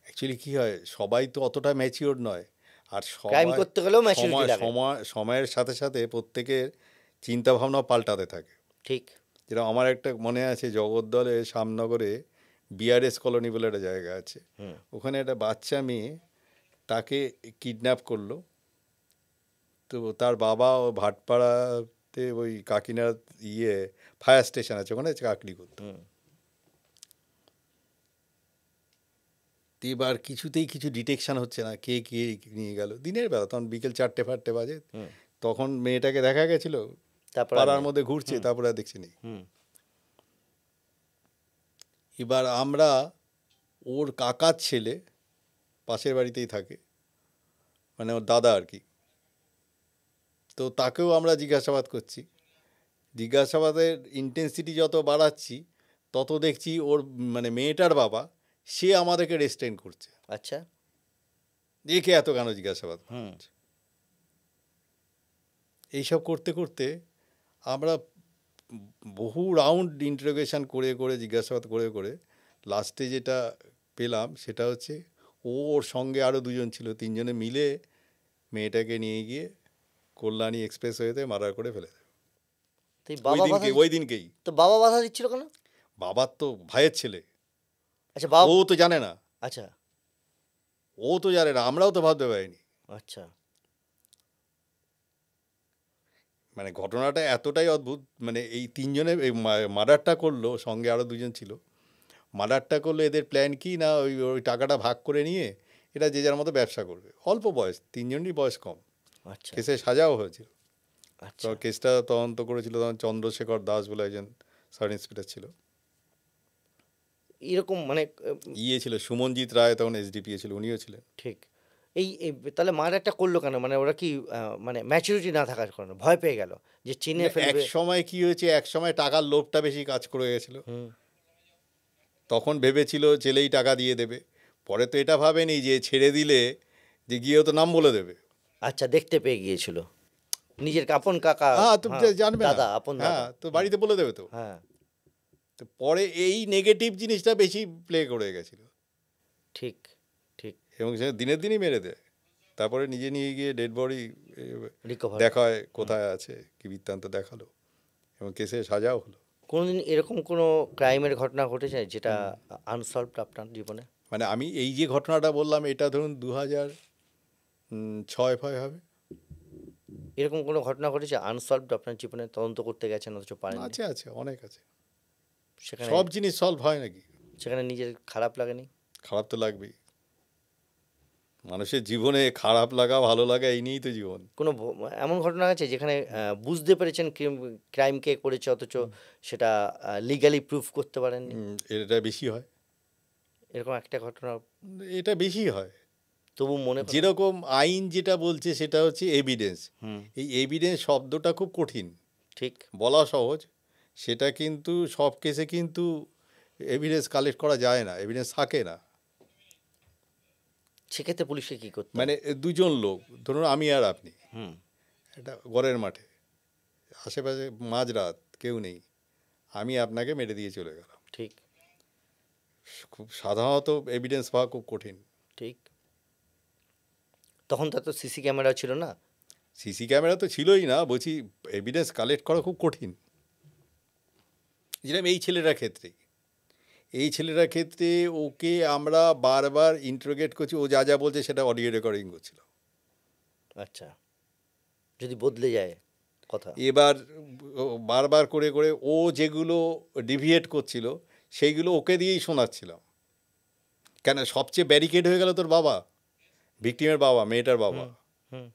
অ্যাকচুয়ালি কী হয়, সবাই তো অতটা ম্যাচিওর নয়, আর ক্রাইম সবাই করতে গেলেও ম্যাচুরিটি লাগে। সময়ের সাথে সাথে প্রত্যেকের চিন্তাভাবনাও পাল্টাতে থাকে। ঠিক। যেটা আমার একটা মনে আছে, জগদ্দলে শ্যামনগরে বিআরএস কলোনি বলে একটা জায়গা আছে, ওখানে একটা বাচ্চা মেয়ে, তাকে কিডন্যাপ করলো। তো তার বাবা ও ভাটপাড়াতে ওই কাকিনার ফায়ার স্টেশন আছে, ওখানে চাকরি করতো। এবার কিছুতেই কিছু ডিটেকশন হচ্ছে না, কে নিয়ে গেল। দিনের বেলা, তখন বিকেল 4-5 বাজে, তখন মেয়েটাকে দেখা গেছিল পাড়ার মধ্যে ঘুরছে, তারপরে আর দেখছি নেই। এবার আমরা, ওর কাকার ছেলে পাশের বাড়িতেই থাকে, মানে ওর দাদা আর কি, তো তাকেও আমরা জিজ্ঞাসাবাদ করছি। জিজ্ঞাসাবাদের ইন্টেন্সিটি যত বাড়াচ্ছি, তত দেখছি ওর মানে মেয়েটার বাবা, সে আমাদেরকে রেস্ট্রেন করছে। আচ্ছা, একে এত কেন জিজ্ঞাসাবাদ করছে। এইসব করতে করতে আমরা বহু রাউন্ড ইন্টারোগেশন করে করে, জিজ্ঞাসাবাদ করে করে, লাস্টে যেটা পেলাম সেটা হচ্ছে ওর সঙ্গে আরও 2 জন ছিল, 3 জনে মিলে মেয়েটাকে নিয়ে গিয়ে কল্যাণী এক্সপ্রেসওয়েতে মার্ডার করে ফেলে দেয় ওই দিনকেই। তো বাবা বাধা দিচ্ছিল কেন? বাবার তো ভাইয়ের ছেলে। আচ্ছা, বাবা ও তো জানে না। আচ্ছা, ও তো জানে না, আমরাও তো ভাবতে পারিনি। আচ্ছা, মানে ঘটনাটা এতটাই অদ্ভুত, মানে এই 3 জনে মার্ডারটা করলো, সঙ্গে আরও 2 জন ছিল, মার্ডারটা করলো, এদের প্ল্যান কি না ওই টাকাটা ভাগ করে নিয়ে এটা যে যার মতো ব্যবসা করবে। অল্প বয়স, 3 জনেরই বয়স কম। আচ্ছা, কেসে সাজাও হয়েছিল। আচ্ছা। তো কেসটা তদন্ত করেছিল তখন চন্দ্রশেখর দাস বলে একজন সাব ইন্সপেক্টর ছিল। এরকম মানে ছিল সুমনজিৎ রায়, তখন এসডিপিও ছিল, উনিও ছিলেন। ঠিক। এই তাহলে মার্ডারটা করলো কেন? মানে ওরা কি মানে ম্যাচুরিটি না থাকার কারণে ভয় পেয়ে গেল যে চিনে ফেলবে? এক সময় কি হয়েছে, এক সময় টাকার লোভটা বেশি কাজ করে গেছিল। তখন ভেবেছিল ছেলেই টাকা দিয়ে দেবে, পরে তো এটা ভাবেনি যে ছেড়ে দিলে যে গিয়েও তো নাম বলে দেবে। আচ্ছা, দেখতে পেয়ে গিয়েছিল নিজের আপন কাকা, জানবে দাদা, আপন দাদা, তো বাড়িতে বলে দেবে তো। হ্যাঁ, তো পরে এই নেগেটিভ জিনিসটা বেশি প্লে করে গেছিল। ঠিক ঠিক। এবং সে দিনের দিনই মেরে দেয়। তারপরে নিজে নিয়ে গিয়ে ডেড বডি রিকভার দেখায় কোথায় আছে, কি বৃত্তান্ত দেখালো, এবং কেসে সাজাও হলো। কোনোদিন এরকম কোনো ক্রাইমের ঘটনা ঘটেছে যেটা আনসলভড আপনার জীবনে? মানে আমি এই যে ঘটনাটা বললাম এটা ধরুন 2006 হবে। এরকম কোনো ঘটনা ঘটেছে আনসলভড আপনার জীবনে, তদন্ত করতে গেছেন অথচ পারেননি? আছে অনেক আছে। সেখানে সব জিনিস সলভ হয় নাকি? সেখানে নিজের খারাপ লাগেনি? খারাপ তো লাগবেই। মানুষের জীবনে খারাপ লাগা ভালো লাগা এই নিয়েই তো জীবন। কোনো এমন ঘটনা আছে যেখানে বুঝতে পেরেছেন ক্রাইম কে করেছে অথচ সেটা লিগালি প্রুফ করতে পারেননি? এটা বেশি হয়। এরকম একটা ঘটনা এটা বেশি হয়। তবু মনে করেন? যেরকম আইন যেটা বলছে সেটা হচ্ছে এভিডেন্স। হুম, এই এভিডেন্স শব্দটা খুব কঠিন, ঠিক। বলা সহজ। সেটা কিন্তু সব কেসে কিন্তু এভিডেন্স কালেক্ট করা যায় না, এভিডেন্স থাকে না। সেক্ষেত্রে পুলিশকে কি করতে হবে? মানে দুজন লোক, ধরুন আমি আর আপনি হুম, একটা ঘরের মাঠে, আশেপাশে মাঝরাত, কেউ নেই, আমি আপনাকে মেরে দিয়ে চলে গেলাম। ঠিক, খুব সাধারণত এভিডেন্স পাওয়া খুব কঠিন। ঠিক। তখন তো সিসি ক্যামেরা ছিল না। সিসি ক্যামেরা তো ছিলই না, বলছি এভিডেন্স কালেক্ট করা খুব কঠিন। যেরকম এই ছেলেটার ক্ষেত্রে ওকে আমরা বারবার ইন্টারোগেট করছি, ও যা যা বলছে সেটা অডিও রেকর্ডিং করছিল। আচ্ছা, যদি বদলে যায় কথা। এবার বারবার করে করে ও যেগুলো ডিভিয়েট করছিল সেইগুলো ওকে দিয়েই শোনাচ্ছিলাম। কেন সবচেয়ে ব্যারিকেড হয়ে গেল তোর বাবা, ভিকটিমের বাবা, মেয়েটার বাবা। হুম,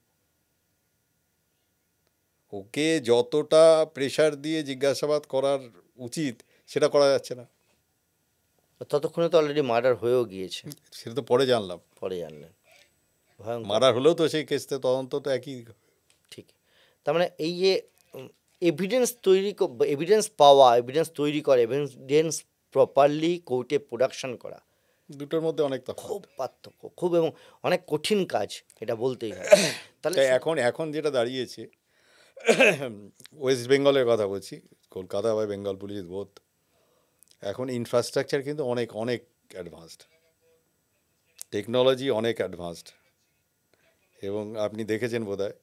ওকে যতটা প্রেশার দিয়ে জিজ্ঞাসাবাদ করার উচিত সেটা করা যাচ্ছে না। ততক্ষণে তো অলরেডি মার্ডার হয়েও গিয়েছে। সেটা তো পরে জানলাম। পরে জানলেন? ভয়ঙ্কর। মার্ডার হলেও তো সেই কেসতে তদন্ত তো একই। ঠিক। তার মানে এই যে এভিডেন্স এভিডেন্স পাওয়া, এভিডেন্স তৈরি করা, এভিডেন্স প্রপারলি কোর্টে প্রোডাকশন করা দুটোর মধ্যে অনেক তফাৎ। খুব পার্থক্য, খুব, এবং অনেক কঠিন কাজ, এটা বলতেই হয়। তাহলে তাই এখন যেটা দাঁড়িয়েছে, ওয়েস্ট বেঙ্গলের কথা বলছি, কলকাতা বা বেঙ্গল পুলিশ বোথ, এখন ইনফ্রাস্ট্রাকচার কিন্তু অনেক অনেক অ্যাডভান্সড, টেকনোলজি অনেক অ্যাডভান্সড। এবং আপনি দেখেছেন বোধহয়,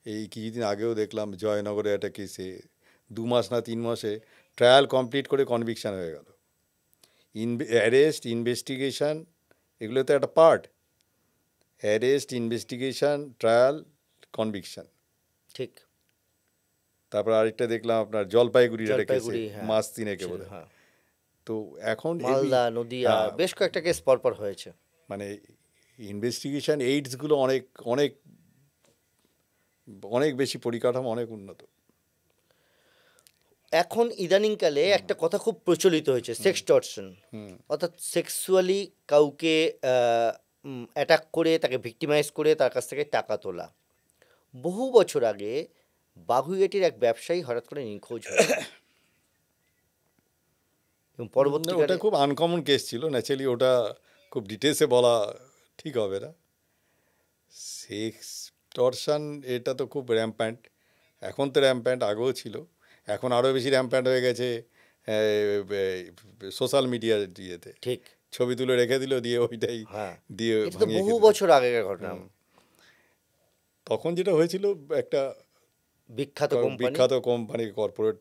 এই কিছুদিন আগেও দেখলাম জয়নগরে একটা কেসে 2 মাস না 3 মাসে ট্রায়াল কমপ্লিট করে কনভিকশন হয়ে গেল। অ্যারেস্ট, ইনভেস্টিগেশন, এগুলো তো একটা part. Arrest, investigation, trial, conviction. ঠিক। তারপর আরেকটা দেখলাম আপনার জলপাইগুড়ির একটা কেসে জলপাইগুড়ি, হ্যাঁ, মাস 3 ছিল, বোধহয়। হ্যাঁ। তো এখন মালদা, নদিয়া, হ্যাঁ, বেশ কয়েকটা কেস পরপর হয়েছে। মানে ইনভেস্টিগেশন এইডসগুলো অনেক অনেক অনেক বেশি পরিকাঠামো অনেক উন্নত। এখন ইদানিংকালে একটা কথা খুব প্রচলিত হয়েছে, সেক্সটর্শন, অর্থাৎ সেক্সুয়ালি কাউকে অ্যাটাক করে, তাকে ভিক্টিমাইজ করে তার কাছ থেকে টাকা তোলা। বহু বছর আগে বাগুইয়াটির এক ব্যবসায়ী হঠাৎ করে নিখোঁজ হয় এবং ওটা পরবর্তীকালে খুব আনকমন কেস ছিল, ন্যাচারালি ওটা খুব ডিটেলসে বলা ঠিক হবে না। সেক্সটর্শন এটা তো খুব র্যাম্প্যান্ট, এখন তো র্যাম্প্যান্ট, আগেও ছিল, এখন আরও বেশি র্যাম্প্যান্ট হয়ে গেছে সোশ্যাল মিডিয়ার ইয়েতে। ঠিক, ছবি তুলে রেখে দিল, দিয়ে ওইটাই হ্যাঁ, দিয়ে এটা তো ভাঙিয়ে বহু খেতে। বছর আগেকার ঘটনা। তখন যেটা হয়েছিল, একটা বিখ্যাত কোম্পানি, বিখ্যাত কোম্পানি, কর্পোরেট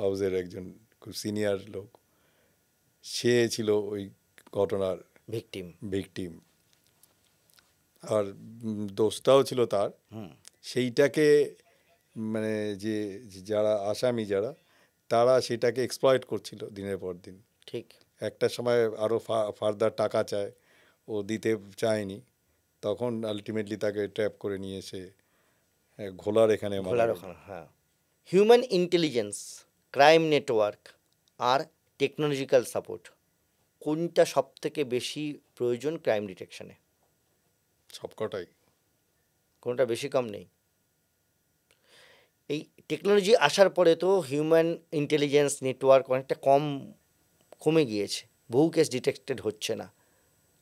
হাউসের একজন খুব সিনিয়র লোক, সে ছিল ওই ঘটনার ভিকটিম। ভিকটিম। আর দোষটাও ছিল তার। সেইটাকে মানে যে যারা আসামি যারা, তারা সেটাকে এক্সপ্লয়েট করছিল দিনের পর দিন। ঠিক। একটা সময় আরও ফার্দার টাকা চায়, ও দিতে চায়নি, তখন আলটিমেটলি তাকে ট্র্যাপ করে নিয়ে এসে ঘোলার এখানে মারা ঘোলার গেল। ওখানে, হ্যাঁ। হিউম্যান ইন্টেলিজেন্স, ক্রাইম নেটওয়ার্ক আর টেকনোলজিক্যাল সাপোর্ট, কোনটা সব থেকে বেশি প্রয়োজন ক্রাইম ডিটেকশনে? সবকটাই। কোনটা বেশি কম নেই? এই টেকনোলজি আসার পরে তো হিউম্যান ইন্টেলিজেন্স নেটওয়ার্ক অনেকটা কমে গিয়েছে, বহু কেস ডিটেক্টেড হচ্ছে না।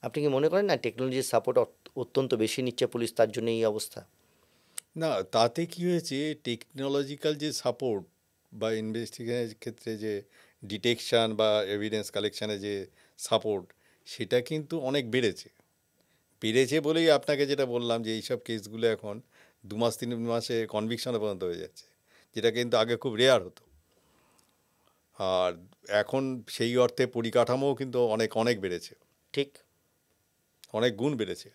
আপনি কি মনে করেন না টেকনোলজির সাপোর্ট অত্যন্ত বেশি নিচ্ছে পুলিশ, তার জন্য এই অবস্থা? না, তাতে কি হয়েছে, টেকনোলজিক্যাল যে সাপোর্ট বা ইনভেস্টিগেশনের ক্ষেত্রে যে ডিটেকশান বা এভিডেন্স কালেকশানে যে সাপোর্ট, সেটা কিন্তু অনেক বেড়েছে বলেই আপনাকে যেটা বললাম যে এইসব কেসগুলো এখন 2 মাস 3 মাসে কনভিকশনে পর্যন্ত হয়ে যাচ্ছে, যেটা কিন্তু আগে খুব রেয়ার হতো। আর এখন সেই অর্থে পরিকাঠামোও কিন্তু অনেক অনেক বেড়েছে। ঠিক। অনেক গুণ বেড়েছে।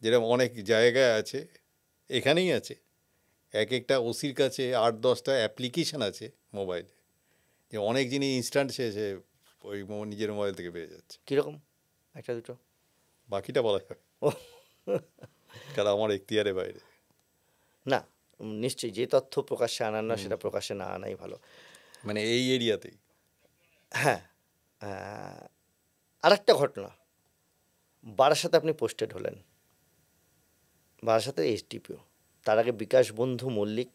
যেরকম অনেক জায়গায় আছে, এখানেই আছে, এক একটা ওসির কাছে 8-10টা অ্যাপ্লিকেশান আছে মোবাইলে, যে অনেক জিনিস ইনস্ট্যান্ট সে ওই নিজের মোবাইল থেকে পেয়ে যাচ্ছে। কীরকম? একটা দুটো? বাকিটা বলা যাবে, ও কারণ আমার এখতিয়ারে বাইরে। না, নিশ্চয়ই যে তথ্য প্রকাশ্যে আনার না সেটা প্রকাশ্যে না আনাই ভালো। মানে এই এরিয়াতেই। হ্যাঁ, আরেকটা ঘটনা, বারাসাতে আপনি পোস্টেড হলেন, বারাসাতের এসডিপিও, তার আগে বিকাশ বন্ধু মল্লিক,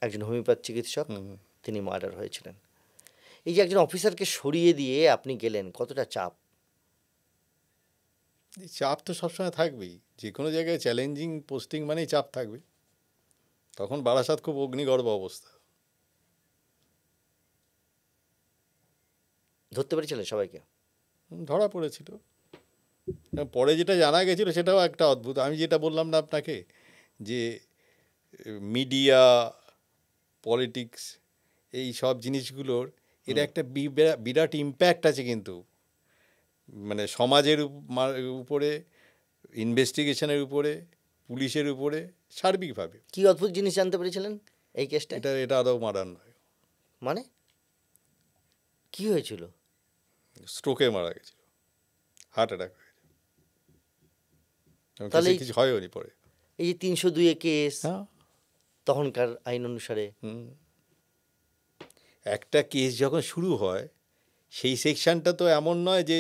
একজন হোমিওপ্যাথ চিকিৎসক, তিনি মার্ডার হয়েছিলেন। এই যে একজন অফিসারকে সরিয়ে দিয়ে আপনি গেলেন, কতটা চাপ? এই চাপ তো সবসময় থাকবেই, যে কোনো জায়গায় চ্যালেঞ্জিং পোস্টিং মানেই চাপ থাকবে। তখন বারাসাত খুব অগ্নিগর্ভ অবস্থা। ধরতে পেরেছিলেন সবাইকে? ধরা পড়েছিল। পরে যেটা জানা গেছিল সেটাও একটা অদ্ভুত। আমি যেটা বললাম না আপনাকে, যে মিডিয়া, পলিটিক্স, এই সব জিনিসগুলোর এর একটা বিরাট ইম্প্যাক্ট আছে কিন্তু, মানে সমাজের উপরে, ইনভেস্টিগেশনের উপরে, পুলিশের উপরে, সার্বিকভাবে। কি অদ্ভুত জিনিস জানতে পেরেছিলেন এই কেসটা? এটা আদৌ মার্ডার নয়। মানে কি হয়েছিল? স্ট্রোকে মারা গেছিল, হার্ট অ্যাটাক হয়েছে, তাহলে কিছু হয়নি পরে। এই যে 302 কেস, হ্যাঁ, তখনকার আইন অনুসারে একটা কেস যখন শুরু হয়, সেই সেকশনটা তো এমন নয় যে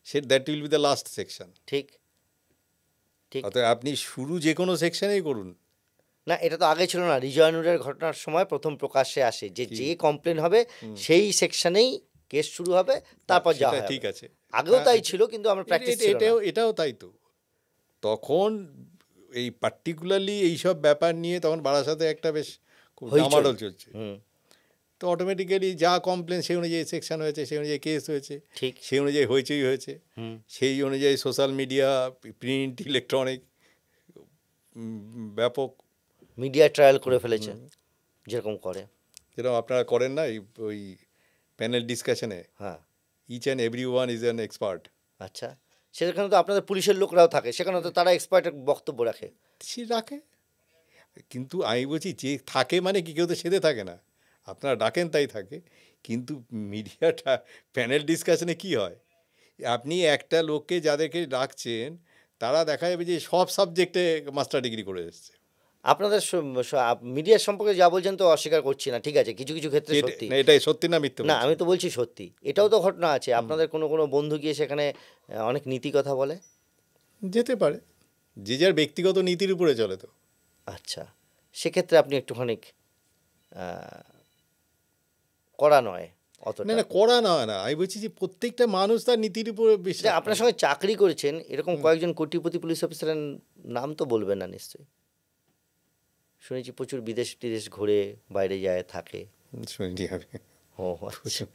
say that will be the last section. ঠিক ঠিক। অর্থাৎ আপনি শুরু যে কোনো সেকশনেই করুন। না, এটা তো আগে ছিল না। রিজয়নুরের ঘটনার সময় প্রথম প্রকাশ্যে আসে যে কমপ্লেন হবে সেই সেকশনেই কেস শুরু হবে, তারপর যা হয়। ঠিক আছে, আগেও তাই ছিল, কিন্তু আমরা প্র্যাকটিস ছিল না। এটাও তাই তো। তখন এই পার্টিকুলারলি এইসব ব্যাপার নিয়ে তখন বারাসাতে একটা বেশ ডামাডোল চলছে। তো অটোমেটিক্যালি যা কমপ্লেন সেই অনুযায়ী সেকশন হয়েছে, সেই অনুযায়ী কেস হয়েছে, ঠিক সেই অনুযায়ী হয়েছেই হয়েছে। সেই অনুযায়ী সোশ্যাল মিডিয়া, প্রিন্ট, ইলেকট্রনিক ব্যাপক মিডিয়া ট্রায়াল করে ফেলেছে, যেরকম করে, যেরকম আপনারা করেন না ওই প্যানেল ডিসকাশনে। হ্যাঁ, each and every one is an expert. আচ্ছা, সেখানে তো আপনাদের পুলিশের লোকরাও থাকে, সেখানে তো তারা এক্সপার্টের বক্তব্য রাখে। সে রাখে, কিন্তু আমি বলছি যে থাকে মানে কি, কেউ তো সেদে থাকে না, আপনারা ডাকেন তাই থাকে। কিন্তু মিডিয়াটা প্যানেল ডিসকাশনে কি হয়, আপনি একটা লোককে যাদেরকে ডাকছেন তারা দেখা যাবে যে সব সাবজেক্টে মাস্টার ডিগ্রি করে এসছে। আপনাদের মিডিয়ার সম্পর্কে যা বলছেন তো অস্বীকার করছি না, ঠিক আছে, কিছু কিছু ক্ষেত্রে সত্যি। এটাই সত্যি না মিথ্যে? না, আমি তো বলছি সত্যি। এটাও তো ঘটনা আছে, আপনাদের কোনো কোনো বন্ধু গিয়ে সেখানে অনেক নীতি কথা বলে। যেতে পারে, যে যার ব্যক্তিগত নীতির উপরে চলে তো। আচ্ছা, সেক্ষেত্রে আপনি একটুখানি কড়া নয় অতটা। না, করা নয় না, আমি বলছি যে প্রত্যেকটা মানুষ তার নীতির উপরে বিশ্বাস। আপনার সঙ্গে চাকরি করেছেন এরকম কয়েকজন কোটিপতি পুলিশ অফিসারের নাম তো বলবেন না নিশ্চয়ই? শুনেছি প্রচুর বিদেশ ঘুরে, বাইরে যায়, থাকে। শুনিনি আমি। ও আচ্ছা।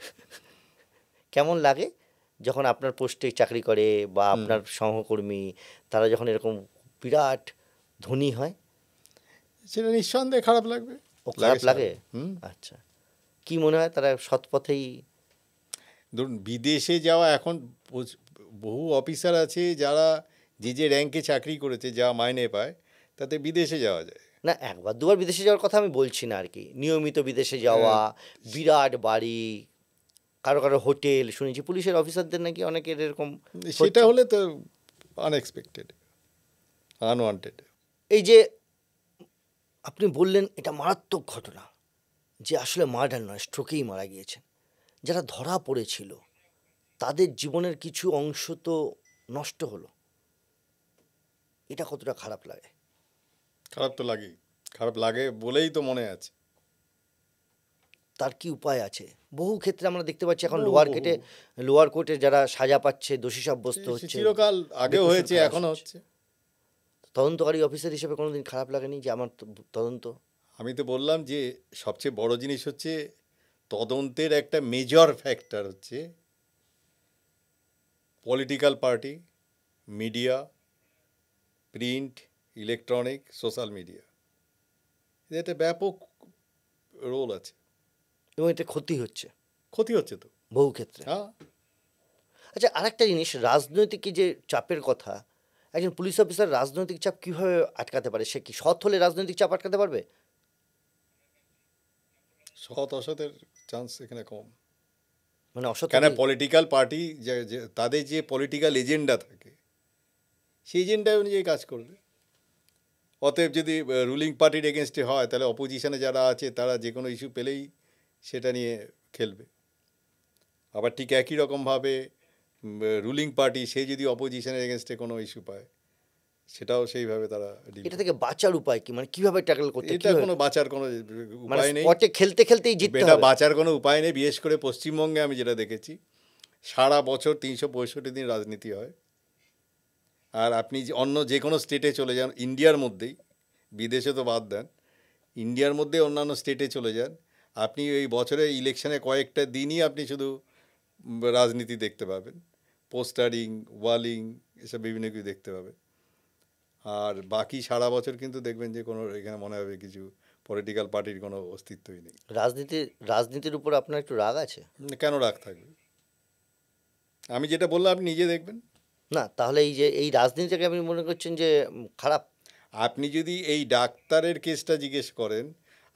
কেমন লাগে যখন আপনার পোস্টে চাকরি করে বা আপনার সহকর্মী তারা যখন এরকম বিরাট ধনী হয়? সেটা নিঃসন্দেহে খারাপ লাগবে। ও খারাপ লাগে? আচ্ছা, কি মনে হয় তারা সৎ পথেই? ধরুন বিদেশে যাওয়া, এখন বহু অফিসার আছে যারা যে র্যাঙ্কে চাকরি করেছে, যা মাইনে পায়, তাতে বিদেশে যাওয়া যায়। না, একবার দুবার বিদেশে যাওয়ার কথা আমি বলছি না আর কি, নিয়মিত বিদেশে যাওয়া, বিরাট বাড়ি, কারো কারো হোটেল, শুনেছি পুলিশের অফিসারদের নাকি অনেকের এরকম। সেটা হলে তো আনএক্সপেক্টেড, আনওয়ান্টেড। এই যে আপনি বললেন এটা মারাত্মক ঘটনা, যে আসলে মার্ডার নয়, স্ট্রোকেই মারা গিয়েছেন, যারা ধরা পড়েছিল তাদের জীবনের কিছু অংশ তো নষ্ট হলো, এটা কতটা খারাপ লাগে? খারাপ তো লাগেই, খারাপ লাগে বলেই তো মনে আছে। তার কি উপায় আছে? বহু ক্ষেত্রে আমরা দেখতে পাচ্ছি এখন লোয়ার কোর্টে যারা সাজা পাচ্ছে, দোষী সাব্যস্ত হচ্ছে, চিরকাল আগেও হয়েছে, এখনো হচ্ছে। তদন্তকারী অফিসার হিসেবে কোনোদিন খারাপ লাগেনি যে আমার তদন্ত? আমি তো বললাম যে সবচেয়ে বড় জিনিস হচ্ছে তদন্তের একটা মেজর ফ্যাক্টর হচ্ছে political party, media, print, electronic, social media, এতে ব্যাপক রোল আছে। এবং এতে ক্ষতি হচ্ছে তো বহু ক্ষেত্রে। হ্যাঁ। আচ্ছা, আরেকটা জিনিস, রাজনৈতিক এই যে চাপের কথা, একজন পুলিশ অফিসার রাজনৈতিক চাপ কিভাবে আটকাতে পারে? সে কি সৎ হলে রাজনৈতিক চাপ আটকাতে পারবে? সৎ অসতের চান্স এখানে কম। মানে অসৎ কেন, হলেই- পলিটিক্যাল পার্টি তাদের যে পলিটিক্যাল এজেন্ডা থাকে সেই এজেন্ডা অনুযায়ী কাজ করবে। অতএব যদি রুলিং পার্টির এগেনস্টে হয়, তাহলে অপোজিশনে যারা আছে তারা যে কোনো ইস্যু পেলেই সেটা নিয়ে খেলবে। আবার ঠিক একই রকমভাবে রুলিং পার্টি সে যদি অপোজিশনের এগেনস্টে কোনো ইস্যু পায়, সেটাও সেইভাবে তারা ডিল এটা করবে। থেকে বাঁচার উপায় কি? মানে কিভাবে ট্যাকল করতে, এটা কোনো বাঁচার কোনো মানে উপায় নেই। স্পটে খেলতে খেলতেই জিততে এটা হবে? বাঁচার কোনো উপায় নেই। বিশেষ করে পশ্চিমবঙ্গে আমি যেটা দেখেছি, সারা বছর 365 দিন রাজনীতি হয়। আর আপনি অন্য যে কোনো স্টেটে চলে যান ইন্ডিয়ার মধ্যেই, বিদেশে তো বাদ দেন, ইন্ডিয়ার মধ্যে অন্যান্য স্টেটে চলে যান, আপনি এই বছরে ইলেকশনে কয়েকটা দিনই আপনি শুধু রাজনীতি দেখতে পাবেন। পোস্টারিং, ওয়ালিং, এসব বিভিন্ন কিছু দেখতে পাবেন। আর বাকি সারা বছর কিন্তু দেখবেন যে কোনো এখানে মনে হবে কিছু পলিটিক্যাল পার্টির কোনো অস্তিত্বই নেই। রাজনীতির উপর আপনার একটু রাগ আছে? কেন রাগ থাকবে? আমি যেটা বললাম আপনি নিজে দেখবেন। না, তাহলে এই যে এই রাজনীতিটাকে আপনি মনে করছেন যে খারাপ? আপনি যদি এই ডাক্তারের কেসটা জিজ্ঞেস করেন,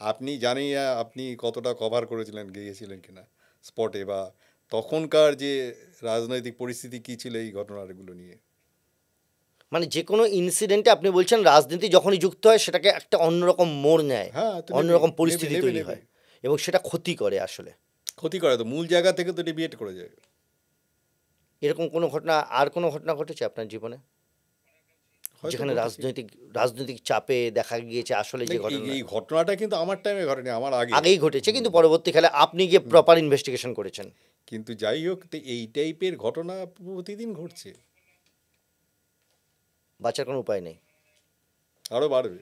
আপনি জানি না আপনি কতটা কভার করেছিলেন, গিয়েছিলেন কিনা স্পটে, বা তখনকার যে রাজনৈতিক পরিস্থিতি কী ছিল এই ঘটনাগুলো নিয়ে। মানে যে কোনো ইনসিডেন্টে আপনি বলছেন রাজনীতি যখনই যুক্ত হয় সেটাকে একটা অন্যরকম মোড় নেয়, হ্যাঁ, তো অন্যরকম নেবে, পরিস্থিতি নেবে, তৈরি নেবে। হয় এবং সেটা ক্ষতি করে আসলে। ক্ষতি করে তো, মূল জায়গা থেকে তো ডিভিয়েট করে যায়। এরকম কোনো ঘটনা, আর কোনো ঘটনা ঘটেছে আপনার জীবনে হয়তো যেখানে ঘটেছে। রাজনৈতিক চাপে দেখা গিয়েছে আসলে যে এই ঘটনা এই ঘটনাটা কিন্তু আমার টাইমে ঘটেনি, আমার আগে। আগেই ঘটেছে, কিন্তু পরবর্তীকালে আপনি গিয়ে প্রপার ইনভেস্টিগেশন করেছেন? কিন্তু যাই হোক, তো এই টাইপের ঘটনা প্রতিদিন ঘটছে, বাঁচার কোনো উপায় নেই, আরও বাড়বে।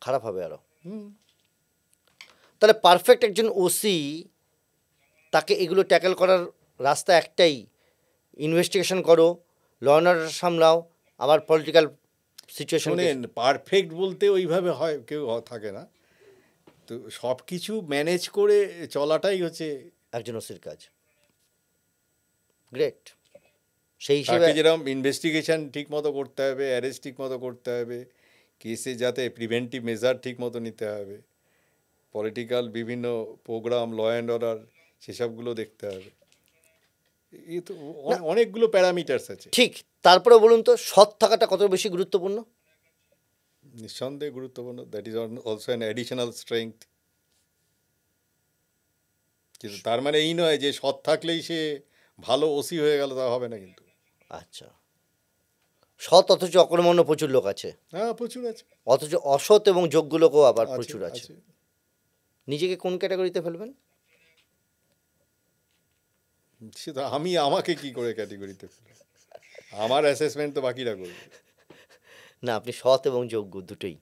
খারাপ হবে আরও। হুম। তাহলে পারফেক্ট একজন ওসি, তাকে এগুলো ট্যাকেল করার রাস্তা একটাই, ইনভেস্টিগেশন করো, ল অ্যান্ড অর্ডার সামলাও, আবার পলিটিক্যাল সিচুয়েশন। শোনেন, পারফেক্ট বলতে ওইভাবে হয় কেউ থাকে না, তো সব কিছু ম্যানেজ করে চলাটাই হচ্ছে। একজন ওসির কাজ। গ্রেট। সেই হিসেবে তাকে যেরকম ইনভেস্টিগেশন ঠিক মতো করতে হবে, অ্যারেস্ট ঠিক মতো করতে হবে, কেসে যাতে প্রিভেন্টিভ মেজার ঠিক মতো নিতে হবে, পলিটিক্যাল বিভিন্ন প্রোগ্রাম, ল অ্যান্ড অর্ডার, সেসবগুলো দেখতে হবে। এই তো অনেকগুলো প্যারামিটার্স আছে। ঠিক। তারপরে বলুন তো, সৎ থাকাটা কত বেশি গুরুত্বপূর্ণ? নিঃসন্দেহে গুরুত্বপূর্ণ। That is also an additional strength. কিন্তু তার মানে এই নয় যে সৎ থাকলেই সে ভালো ওসি হয়ে গেল, তা হবে না কিন্তু। আচ্ছা, সৎ অথচ অকর্মণ্য প্রচুর লোক আছে, হ্যাঁ, প্রচুর আছে। অথচ অসৎ এবং যোগ্য লোকও আবার আছে, প্রচুর আছে। আছে। নিজেকে কোন ক্যাটাগরিতে ফেলবেন? সেটা আমাকে কি করে ক্যাটেগরিতে ফেলে? আমার অ্যাসেসমেন্ট তো বাকিরা করবে। না, আপনি সৎ এবং যোগ্য দুটোই।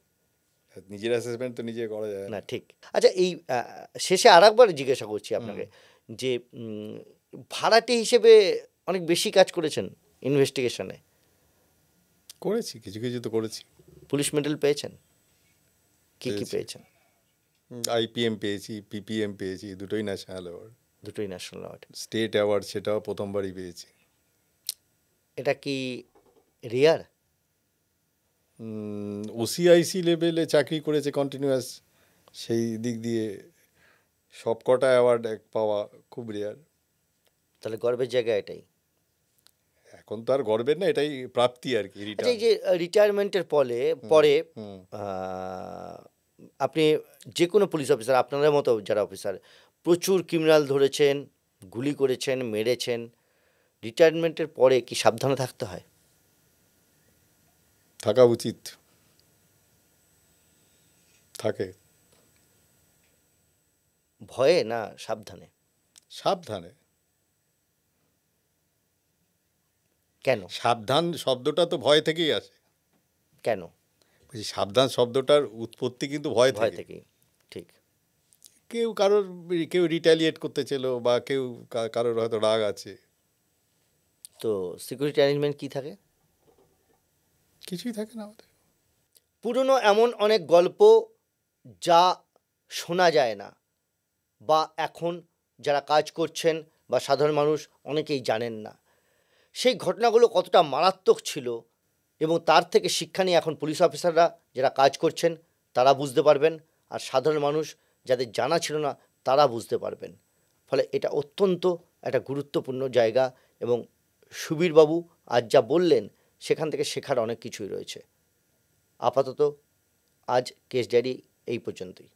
নিজের অ্যাসেসমেন্ট তো নিজে করা যায় না, না। ঠিক। আচ্ছা, এই শেষে আর একবার জিজ্ঞাসা করছি আপনাকে যে ভাড়াটে হিসেবে অনেক বেশি কাজ করেছেন ইনভেস্টিগেশনে, করেছি, কিছু কিছু তো করেছি। পুলিশ মেডেল পেয়েছেন? কি কি পেয়েছি। পেয়েছেন? আইপিএম পেয়েছি, পিপিএম পেয়েছি, দুটোই ন্যাশনাল অ্যাওয়ার্ড। দুটোই ন্যাশনাল অ্যাওয়ার্ড। স্টেট অ্যাওয়ার্ড সেটাও প্রথমবারই পেয়েছি। এটা কি রেয়ার? ওসিআইসি লেভেলে চাকরি করেছে কন্টিনিউয়াস, সেই দিক দিয়ে সব কটা অ্যাওয়ার্ড পাওয়া খুব রেয়ার। তাহলে গর্বের জায়গা এটাই। এখন তো আর গর্বের না, এটাই প্রাপ্তি আর কি। আচ্ছা, এই যে রিটায়ারমেন্টের পরে আপনি যে কোনো পুলিশ অফিসার, আপনাদের মতো যারা অফিসার, প্রচুর ক্রিমিনাল ধরেছেন, গুলি করেছেন, মেরেছেন, রিটায়ারমেন্টের পরে কি সাবধানে থাকতে হয়? থাকা উচিত, থাকে। ভয়ে না সাবধানে? সাবধানে। কেন? সাবধান শব্দটা তো ভয় থেকেই আসে। কেন? বলছি, সাবধান শব্দটার উৎপত্তি কিন্তু ভয় ভয় থেকে। থেকেই। ঠিক। কেউ রিটালিয়েট করতে ছিল, বা কারোর হয়তো রাগ আছে, তো সিকিউরিটি অ্যারেঞ্জমেন্ট কী থাকে? কিছুই থাকে না আমাদের। পুরনো এমন অনেক গল্প যা শোনা যায় না, বা এখন যারা কাজ করছেন বা সাধারণ মানুষ অনেকেই জানেন না। সেই ঘটনাগুলো কতটা মারাত্মক ছিল এবং তার থেকে শিক্ষা নিয়ে এখন পুলিশ অফিসাররা যারা কাজ করছেন তারা বুঝতে পারবেন, আর সাধারণ মানুষ যাদের জানা ছিল না তারা বুঝতে পারবেন। ফলে এটা অত্যন্ত একটা গুরুত্বপূর্ণ জায়গা এবং সুবীরবাবু আজ যা বললেন সেখান থেকে শেখার অনেক কিছুই রয়েছে। আপাতত আজ কেস ডায়েরি এই পর্যন্তই।